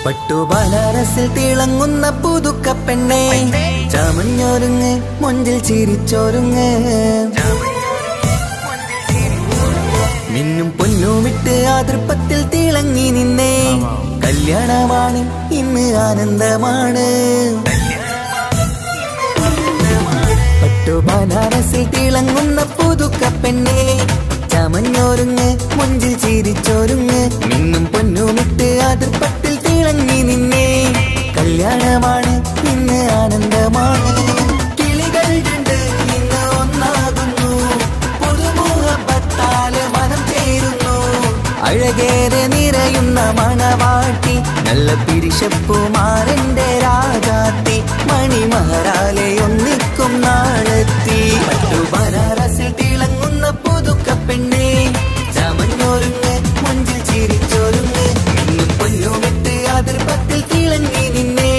പട്ടുബനാറസിൽ തിളങ്ങുന്ന പുതുക്ക പെണ്ണേ ചമഞ്ഞൊരുങ്ങ് മൊഞ്ചിൽ ചിരിച്ചൊരുങ്ങ് മിന്നും പൊന്നുമിട്ട് ആതൃപ്പത്തിൽ തിളങ്ങി നിന്നേ കല്യാണമാണ് ഇന്ന് ആനന്ദമാണ് പട്ടുബനാറസിൽ തിളങ്ങുന്ന പുതുക്ക പെണ്ണേ ചമഞ്ഞൊരുങ്ങ് മൊഞ്ചിൽ ചിരിച്ചൊരുങ്ങ് മിന്നും പൊന്നുമിട്ട് ആതൃപ്പത്തിൽ തിളങ്ങി നിന്നേ കല്യാണമാണ് ഇന്ന് ആനന്ദമാണ് കിളികൾ രണ്ട് ഇന്ന് ഒന്നാകുന്നു പുതുമുഖത്താല് മനം ചേരുന്നു അഴകേറെ നിറയുന്ന മണവാട്ടി നല്ല പിരിശപ്പുമാരന്റെ രാജാത്തി മണിമഹാരാലെ ഒന്നിക്കും നാളെത്തി പട്ടുബനാറസിൽ തിളങ്ങുന്ന പുതുക്ക പെണ്ണേ ചമഞ്ഞൊരുങ്ങ് മുഞ്ചിൽ ചിരിച്ചൊരുങ്ങ് ഇന്നും പൊന്നുമിട്ട് അതിർപ്പത്തിൽ തിളങ്ങി നിന്നേ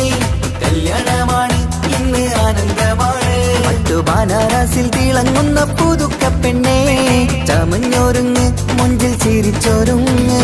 കല്യാണമാണ് ഇന്ന് ആനന്ദമാണ് പട്ടുബനാറസിൽ തിളങ്ങുന്ന പുതുക്ക പെണ്ണേ ചമഞ്ഞൊരുങ്ങ് മുഞ്ചിൽ ചിരിച്ചൊരുങ്ങ്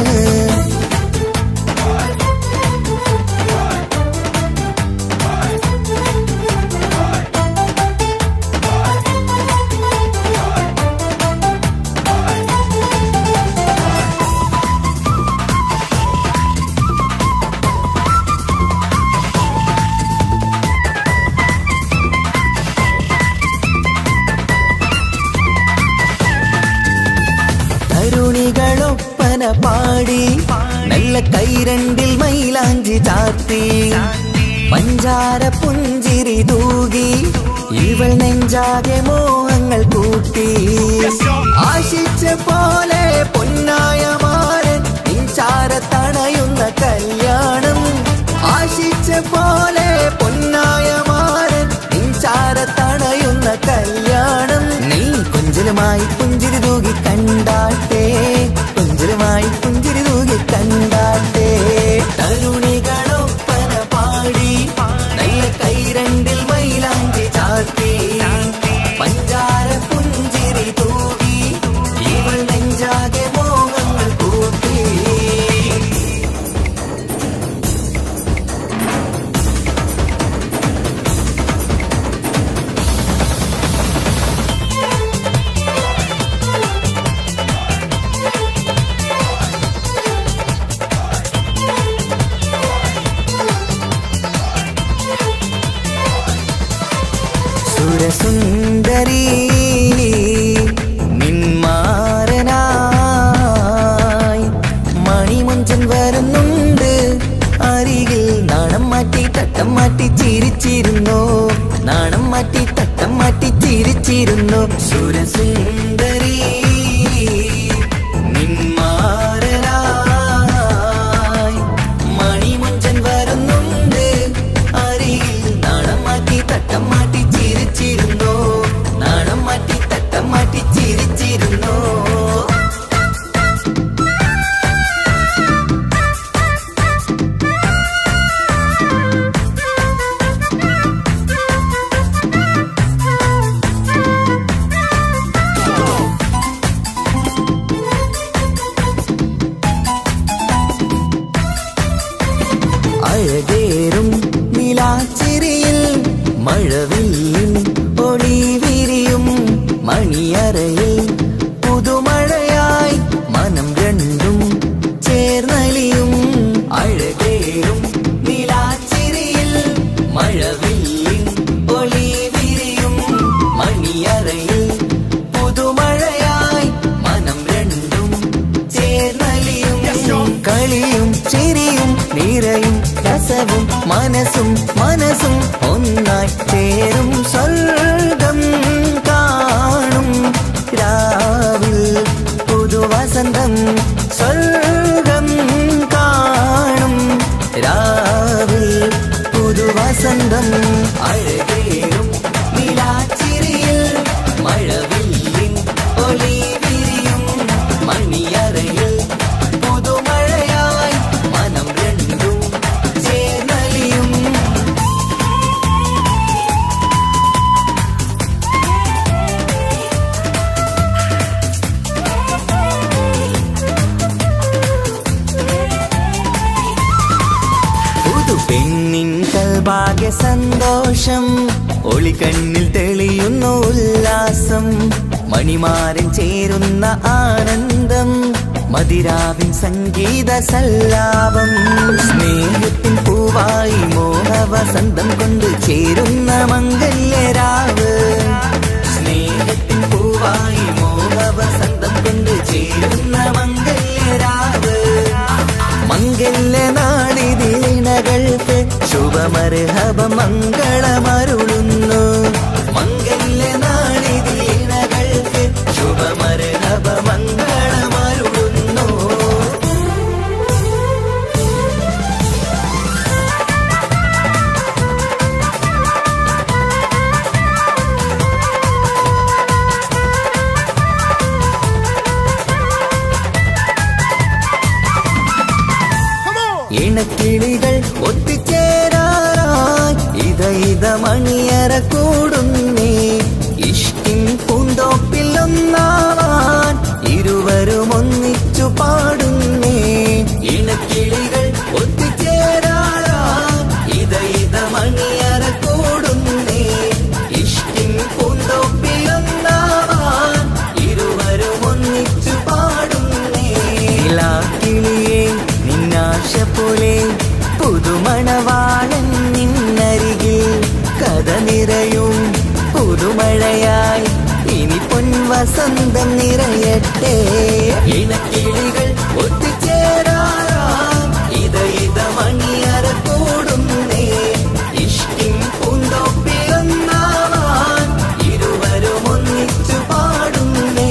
തരുണികളൊപ്പന പാടി നല്ല കൈരണ്ടിൽ മൈലാഞ്ചി ചാർത്തി പഞ്ചാര പുഞ്ചിരി തൂകി ഇവൾ നെഞ്ചാകെ മോഹങ്ങൾ കൂട്ടി ആശിച്ച പോലെ പൊന്നായ മാരൻ നിൻചാര തണയുന്ന കല്യാണം ആശിച്ച പോലെ പൊന്നായ മാരൻ നിൻചാര തണയുന്ന കല്യാണം നീ കൊഞ്ചലുമായി പുഞ്ചിരി തൂകി കണ്ടാട്ടെ കൊഞ്ചലുമായി പുഞ്ചിരി തൂകി കണ്ടാട്ടെ തരുണികളൊപ്പന പാടി നല്ല കൈരണ്ടിൽ മൈലാഞ്ചി ചാർത്തി പഞ്ചാര പുഞ്ചിരി തൂകി ഇവൾ നെഞ്ചാകെ മോഹങ്ങൾ കൂട്ടി സുരസുന്ദരി നിന്മാരനായി മണിമുഞ്ചൻ വരുന്നുണ്ട് അരികിൽ നാണം മാറ്റി തട്ടം മാറ്റി ചിരിച്ചിരുന്നു നാണം മാറ്റി തട്ടം മാറ്റി ചിരിച്ചിരുന്നു സുരസുന്ദരി നിന്മാരനായി മണിമുഞ്ചൻ വരുന്നുണ്ട് അരികിൽ നാണം മാറ്റി തട്ടം മാറ്റി ചിരിച്ചിരുന്നു നാണം മാറ്റി തട്ടം മാറ്റി ചിരിച്ചിരുന്നു അഴകേറും നിലാച്ചിരിയിൽ മഴവില്ലിൻ ഒളി വിരിയും മണിയറയിൽ പുതുമഴയായി മനം രണ്ടും ചേർന്നലിയും അഴകേറും നിലാച്ചിരിയിൽ മഴവില്ലിൻ ഒളി വിരിയും മണിയറയിൽ പുതുമഴയായി മനം രണ്ടും ചേർന്നലിയും കളിയും ചിരിയും നിറയും രസവും മനസ്സും മനസ്സും ഒന്നായി ചേരും സ്വർഗം കാണും രാവിൽ പുതുവസന്തം സ്വർഗം കാണും രാവിൽ പുതുവസന്തം അഴകേറും നിലാച്ചിരിയിൽ മഴവിൽ സന്തോഷം ഒളിക്കണ്ണിൽ തെളിയുന്നു ഉല്ലാസം മണിമാരൻ ചേരുന്ന ആനന്ദം മതിരാവിൻ സംഗീത സല്ലാപം സ്നേഹത്തിൻ പൂവായി മോഹവസന്തം കൊണ്ട് ചേരുന്ന മംഗല്യരാവ് സ്നേഹത്തിൻ പൂവായി മോഹവസന്തം കൊണ്ട് ചേരുന്ന മംഗല്യരാവ് മംഗല്യ നാളിതീണകൾക്ക് ശുഭമർഹബ മംഗളമരുളുന്നു മംഗല്യ നാളിതീണകൾക്ക് ശുഭമർഹബ മംഗളമരുളുന്നു ഇണക്കിളികൾ ഒത്തുചേരാറായി ഇത മണിയറ കൂടുന്നേ ഇഷ്കിൻ പൂന്തോപ്പിൽ ഒന്നാവാൻ ഇരുവരും ഒന്നിച്ചു പാടുന്നേ ഇണക്കിളികൾ ഒത്തുചേരാറായി ഇത മണിയറ കൂടുന്നേ ഇഷ്കിൻ പൂന്തോപ്പിൽ ഒന്നാവാൻ ഇരുവരും ഒന്നിച്ചു പാടുന്നേ കിളിയേ നിന്നാശ പോലെ പുതുമണവാളൻ നിന്നരികിൽ കഥ നിറയും പുതുമഴയായി ഇനി പൊൻവസന്തം നിറയട്ടെ ഇണക്കിളികൾ ഒത്തുചേരാറാം ഇത മണിയറ കൂടുന്നേ ഇഷ്കിൻ പൂന്തോപ്പിലൊന്നാവാൻ ഇരുവരും ഒന്നിച്ചു പാടുന്നേ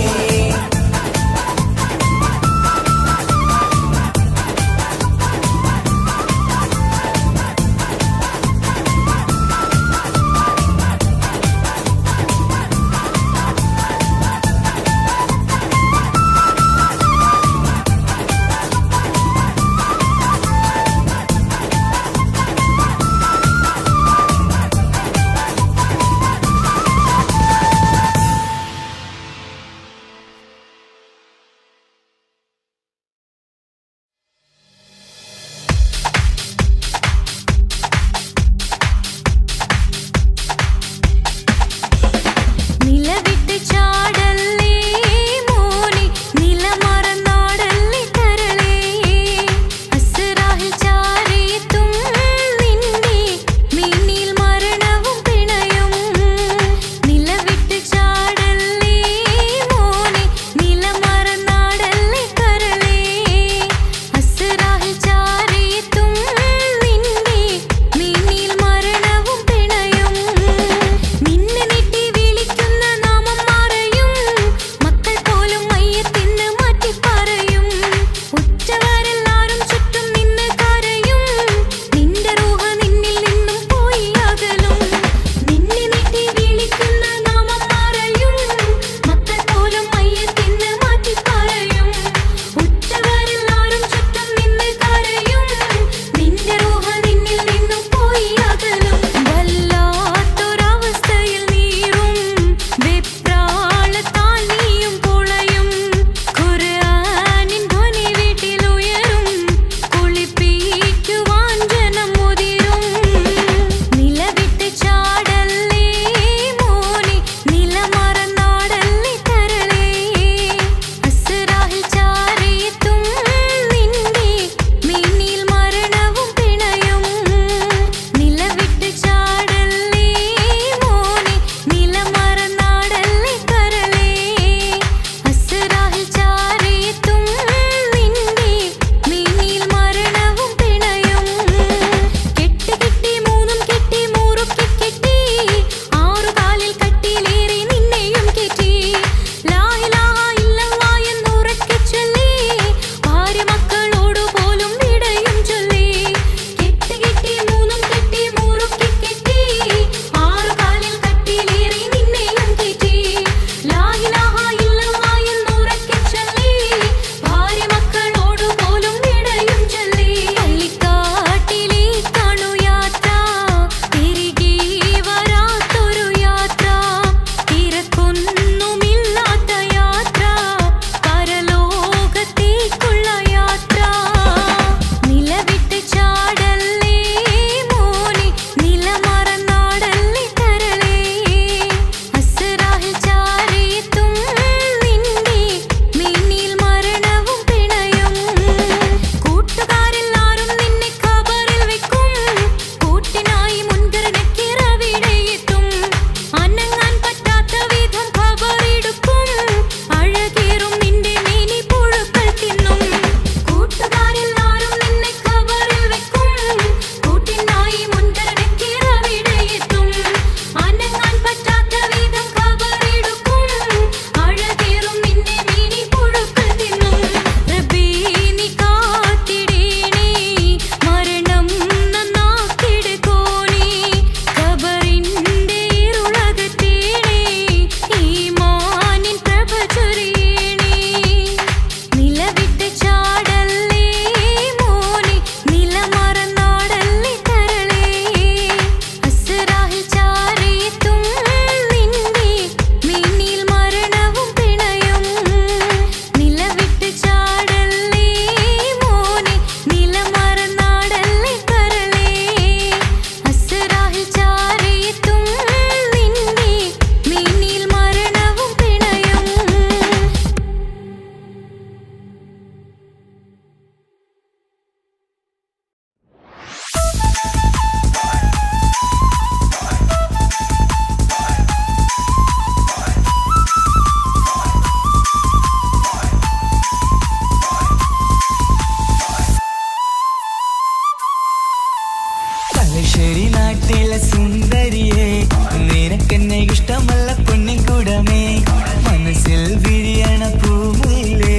മനസ്സിൽ വിരിയണ പൂമുല്ലേ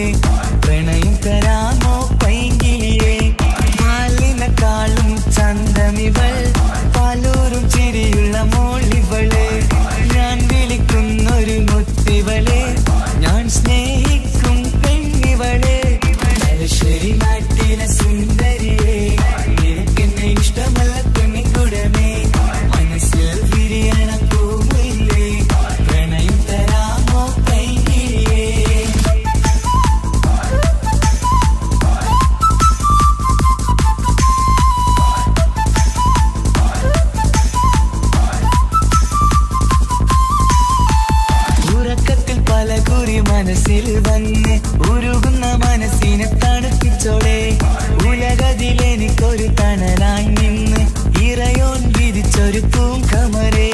പ്രണയം തരാമോ പൈങ്കിളിയേ പാലിനെക്കാളും ചന്തമിവൾ പാലൂരും ചിരിയുള്ള മോളിവള് ഞാൻ വിളിക്കുന്നൊരു മുത്തിവളെ ഞാൻ സ്നേഹിക്കും പെണ്ണിവളെ തലശ്ശേരി നാട്ടിലെ സുന്ദരിയെ നിനക്കെന്നെ ഇഷ്ടമല്ല പെണ്ണിക്കുടമേ മനസ്സിൽ വിരിയണ പൂവില്ലേ പ്രണയം തരാമോ പൈങ്കിളിയേ ഉറക്കത്തിൽ പല കുറി മനസ്സിൽ വന്ന് ഉരുകുന്ന മനസ്സിനെ തണുപ്പിച്ചോടെ ഉലകതിലെനിക്കൊരു തണലായി നിന്ന് ഇറയോൻ വിരിച്ചൊരു പൂങ്കമരേ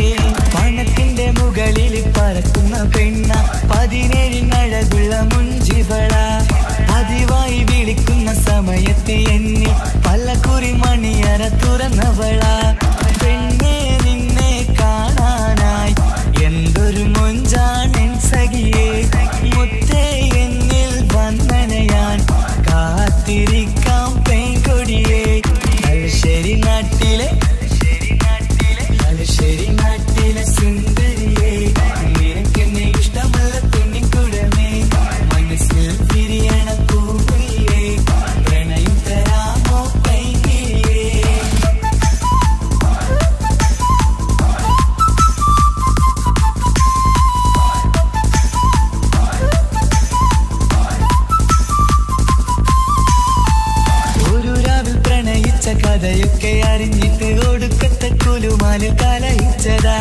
പണത്തിന്റെ മുകളിൽ പറക്കുന്ന പെണ്ണ 17 അഴകുള്ള മുഞ്ചിവള പതിവായി വിളിക്കുന്ന സമയത്ത് എന്നിൽ പല കുറി മണിയറ തുറന്നവള പെണ്ണെ നിന്നെ കാണാനായി എന്തൊരു മൊഞ്ചാണെൻ സഖിയേ മുത്തേ എന്നിൽ വന്ദനയാൻ കാത്തിരിക്കാം പെൺകൊടിയേ തലശ്ശേരി നാട്ടിലെ സുന്ദരിയേ നിനക്കെന്നെ ഇഷ്ടമല്ല പെണ്ണിക്കുടമേ മനസ്സിൽ വിരിയണ പൂവില്ലേ പ്രണയം തരാമോ പൈങ്കിളിയേ ഒരു രാവിൽ പ്രണയിച്ച കഥയൊക്കെ അറിഞ്ഞിട്ട് ഒടുക്കത്തെ കുലുമാല് കലയിച്ചതാ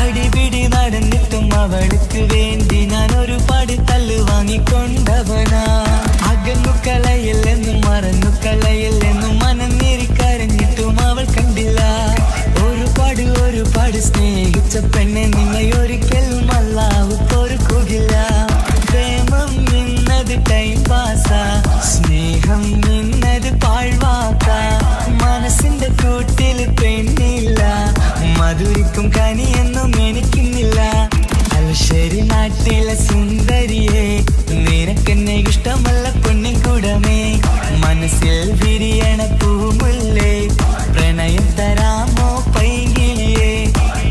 അടിപിടി നടന്നിട്ടും അവൾക്ക് വേണ്ടി ഞാൻ ഒരുപാട് തല്ല് വാങ്ങിക്കൊണ്ടവനാ അകന്നു കളയില്ലെന്നും മറന്നു കളയില്ലെന്നും മനന്നേരിക്കരഞ്ഞിട്ടും അവൾ കണ്ടില്ല ഒരുപാട് സ്നേഹിച്ച പെണ്ണെ നിന്നെ ഒരിക്കലും അല്ലാഹു പൊറുക്കുകയില്ല പ്രേമം നിന്നത് ടൈം പാസാ സ്നേഹം നിന്നത് പാഴ്വാക്ക മനസ്സിന്റെ കൂട്ടിൽ പെണ്ണില്ല മധുരിക്കും കനിയൊന്നും എനിക്കുന്നില്ല തലശ്ശേരി നാട്ടിലെ സുന്ദരിയെ നിനക്കെന്നെ ഇഷ്ടമല്ല പെണ്ണിൻകുടമേ മനസ്സിൽ വിരിയണ പൂമുല്ലേ പ്രണയം തരാമോ പൈങ്കിളിയേ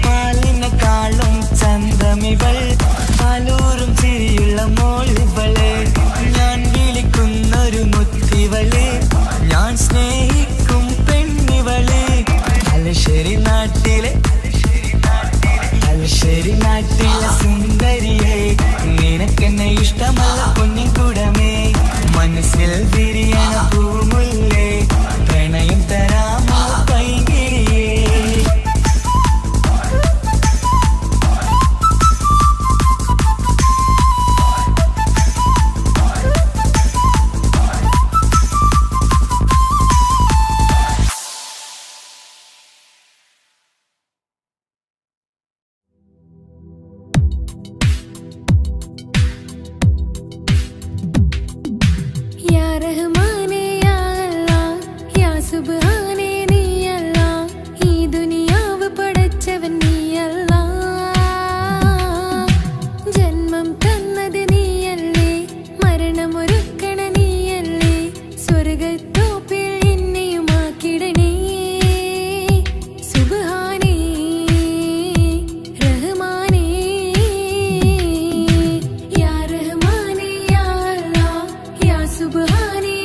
പാലിനെക്കാളും ചന്തമിവൾ പാലൂരും ചിരിയുള്ള മോളിവളെ ഞാൻ വിളിക്കുന്നൊരു മുത്തിവളെ ഞാൻ സ്നേഹിക്കും പെണ്ണിവളെ തലശ്ശേരി നാട്ടിലെ സുന്ദരിയെ നിനക്കെന്നെ ഇഷ്ടമല്ല പൊന്നിൻകുടമേ മനസ്സിൽ വിരിയണ പൂമുല്ലേ പ്രണയം തരാമോ പൈങ്കിളിയേ യാ റഹ്മാനേ യാ അല്ലാഹ് യാ സുബ്ഹാനേ നീ അല്ലാഹ് ഈ ദുനിയാവ് പടച്ചവൻ നീ അല്ലാഹ് ജന്മം തന്നത് നീയല്ലേ മരണമൊരുക്കണ നീയല്ലേ സ്വർഗ്ഗത്തോപ്പിൽ എന്നെയുമാക്കിടണേ സുബ്ഹാനേ റഹ്മാനേ യാ റഹ്മാനേ യാ അല്ലാഹ് യാ സുബ്ഹാനേ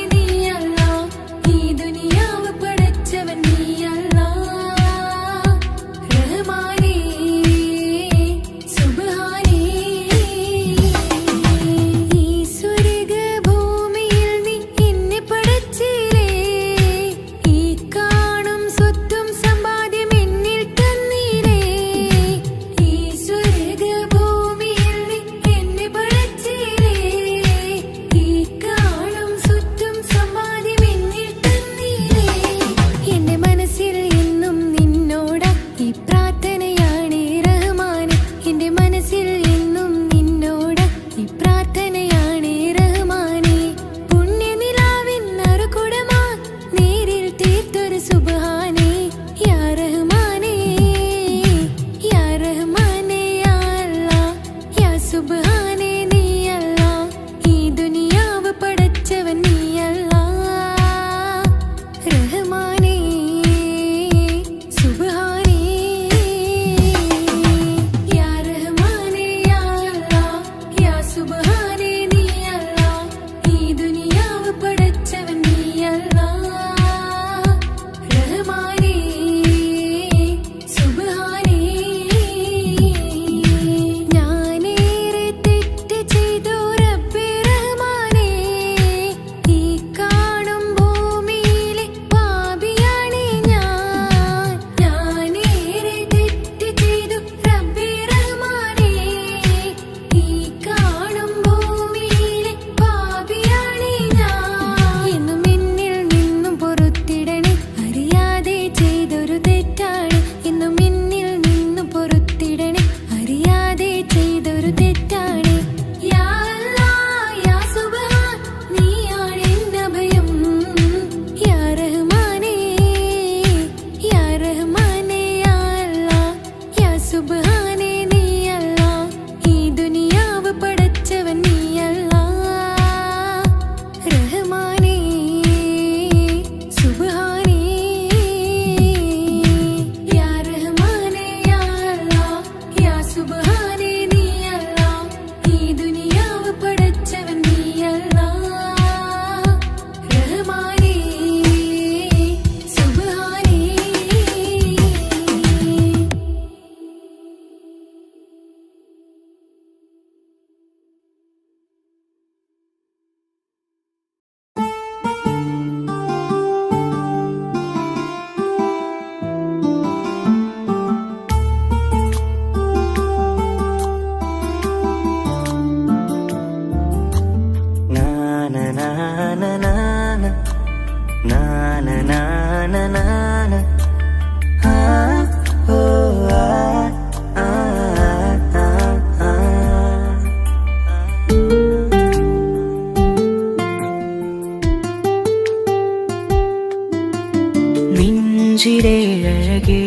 നെഞ്ചിലെ അഴകേ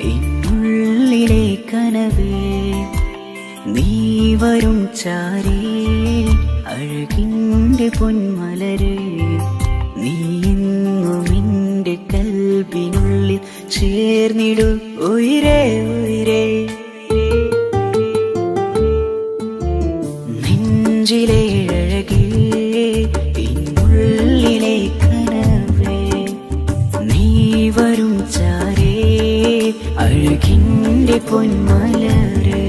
എന്നുള്ളിലെ കനവേ നീ വരും ചാരേ അഴകിൻ്റെ പൊന്മലരേ നീ എന്നും എൻ്റെ കൽബിനുള്ളിൽ ചേർന്നിടു ഉയിരേ ഉയിരേ നെഞ്ചിലെ അഴകേ എന്നുള്ളിലെ കനവേ നീ വരും ചാരേ അഴകിൻ്റെ പൊന്മലരേ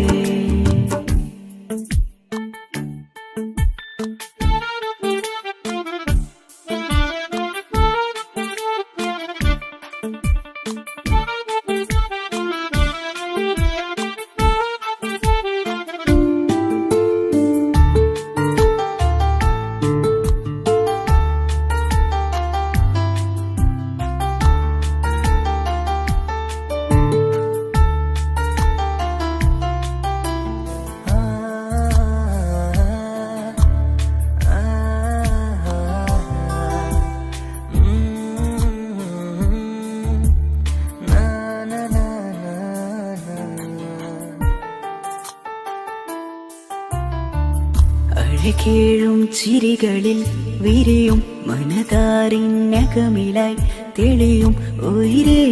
അഴകേഴും ചിരികളിൽ വിരിയും മനതാരിനകമിലായി തെളിയും ഉയിരേ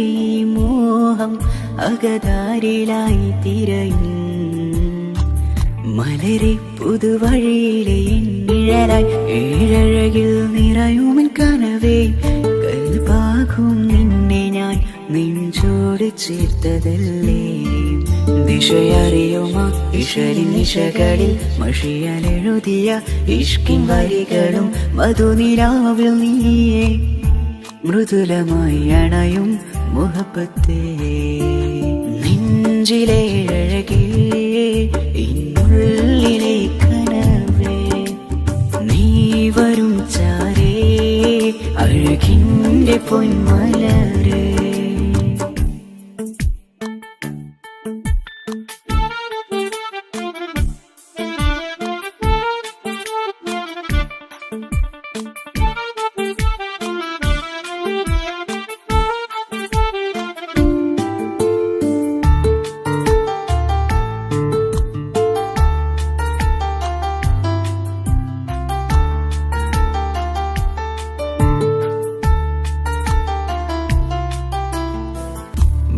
മോഹം അകതാരിലായി തിരയും മലരെ പുതുവഴിയിലെ നിഴലായി ഏഴഴകിൽ നിറയുമൻ കനവേ കൽപാകും നിന്നെ ഞാൻ നെഞ്ചോട് ചേർത്തതല്ലേ ദിശയറിയുമ ഇഷലിൻ നിശകളിൽ മഷിയലെഴുതിയ ഇഷ്കിൻ വരികളും മധുനിലാവിൽ നീയേ മൃദുലമായി അണയും മുഹബത്തേ നെഞ്ചിലെ അഴകേ എന്നുള്ളിലെ കനവേ നീ വരും ചാരേ അഴകിൻ്റെ പൊന്മലരേ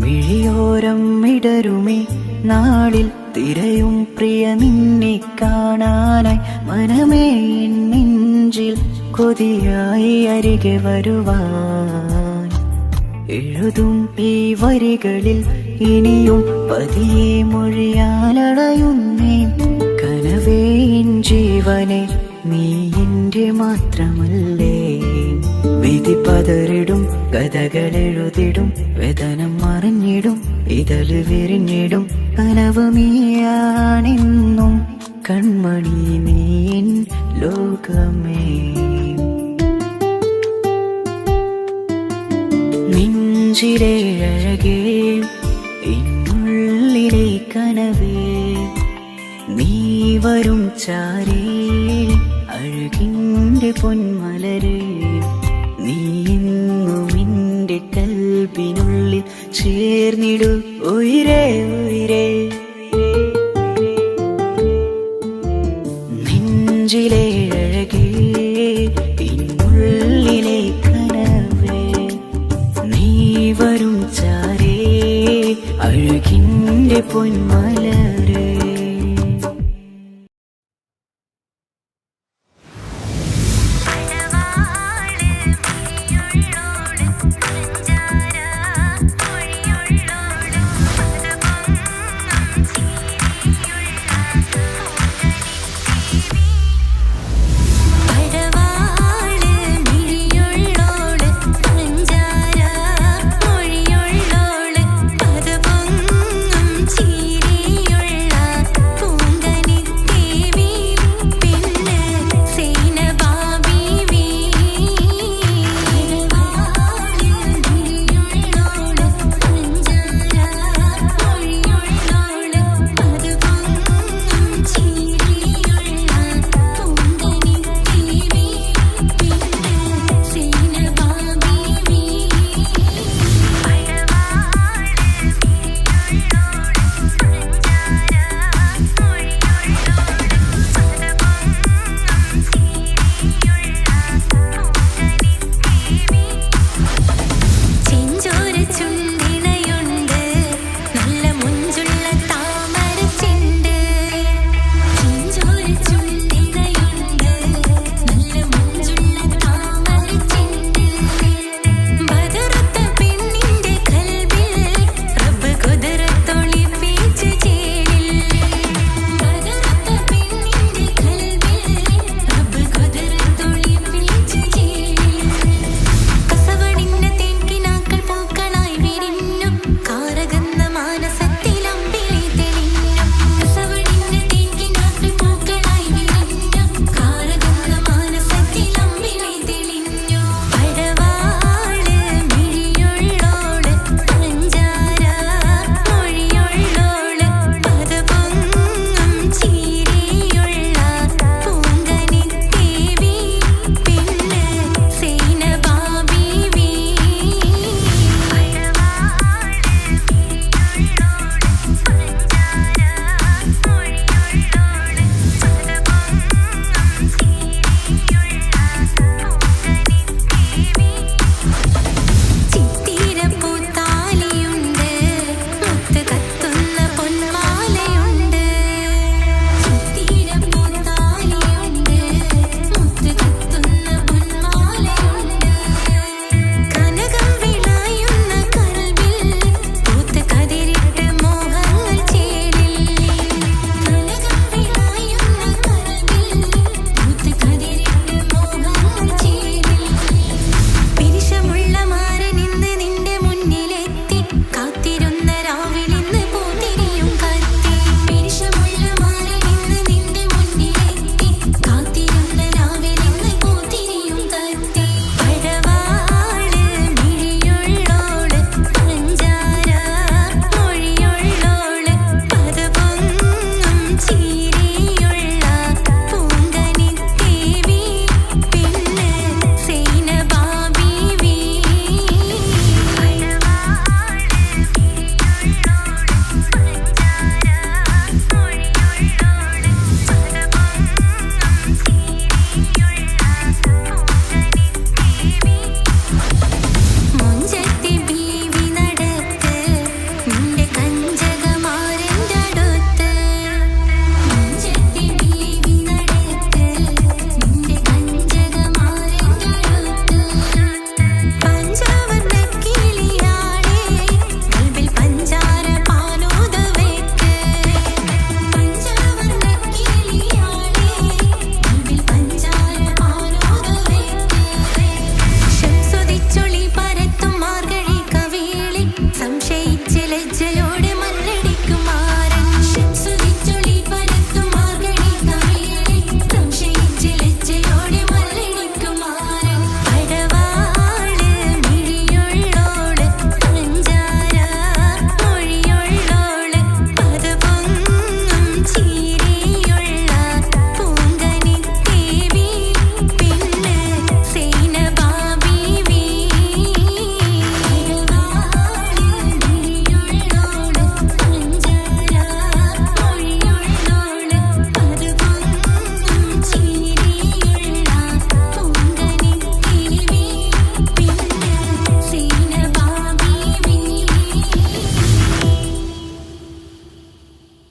മിഴിയോരം ഇടരുമേ നാളിൽ തിരയും പ്രിയ നിന്നെ കാണാനായി മനമേ നെഞ്ചിൽ കൊതിയായി അരികെ വരുവാൻ എഴുതും ഈ വരികളിൽ ഇനിയും പതിയെ മൊഴിയാലടയുന്നേ കനവേ ജീവനെ നീ എൻ്റെ മാത്രമല്ലേ വിധി പതറിടും കഥകളെഴുതിടും വേദനം മറിഞ്ഞിടും ഇതള് വിരിഞ്ഞിടും കനവ് നീയാണെന്നും കൺമണി നീൻ ലോകമേ നെഞ്ചിലെ അഴകേ എന്നുള്ളിലെ കനവേ നീ വരും ചാരേ അഴകിൻ്റെ പൊന്മലരേ നീ എന്നും എൻ്റെ കൽബിനുള്ളിൽ ചേർന്നിടു ഉയിരേ ഉയിരേ നെഞ്ചിലെ അഴകേ എന്നുള്ളിലെ കനവേ നീ വരും ചാരേ അഴകിൻ്റെ പൊന്മല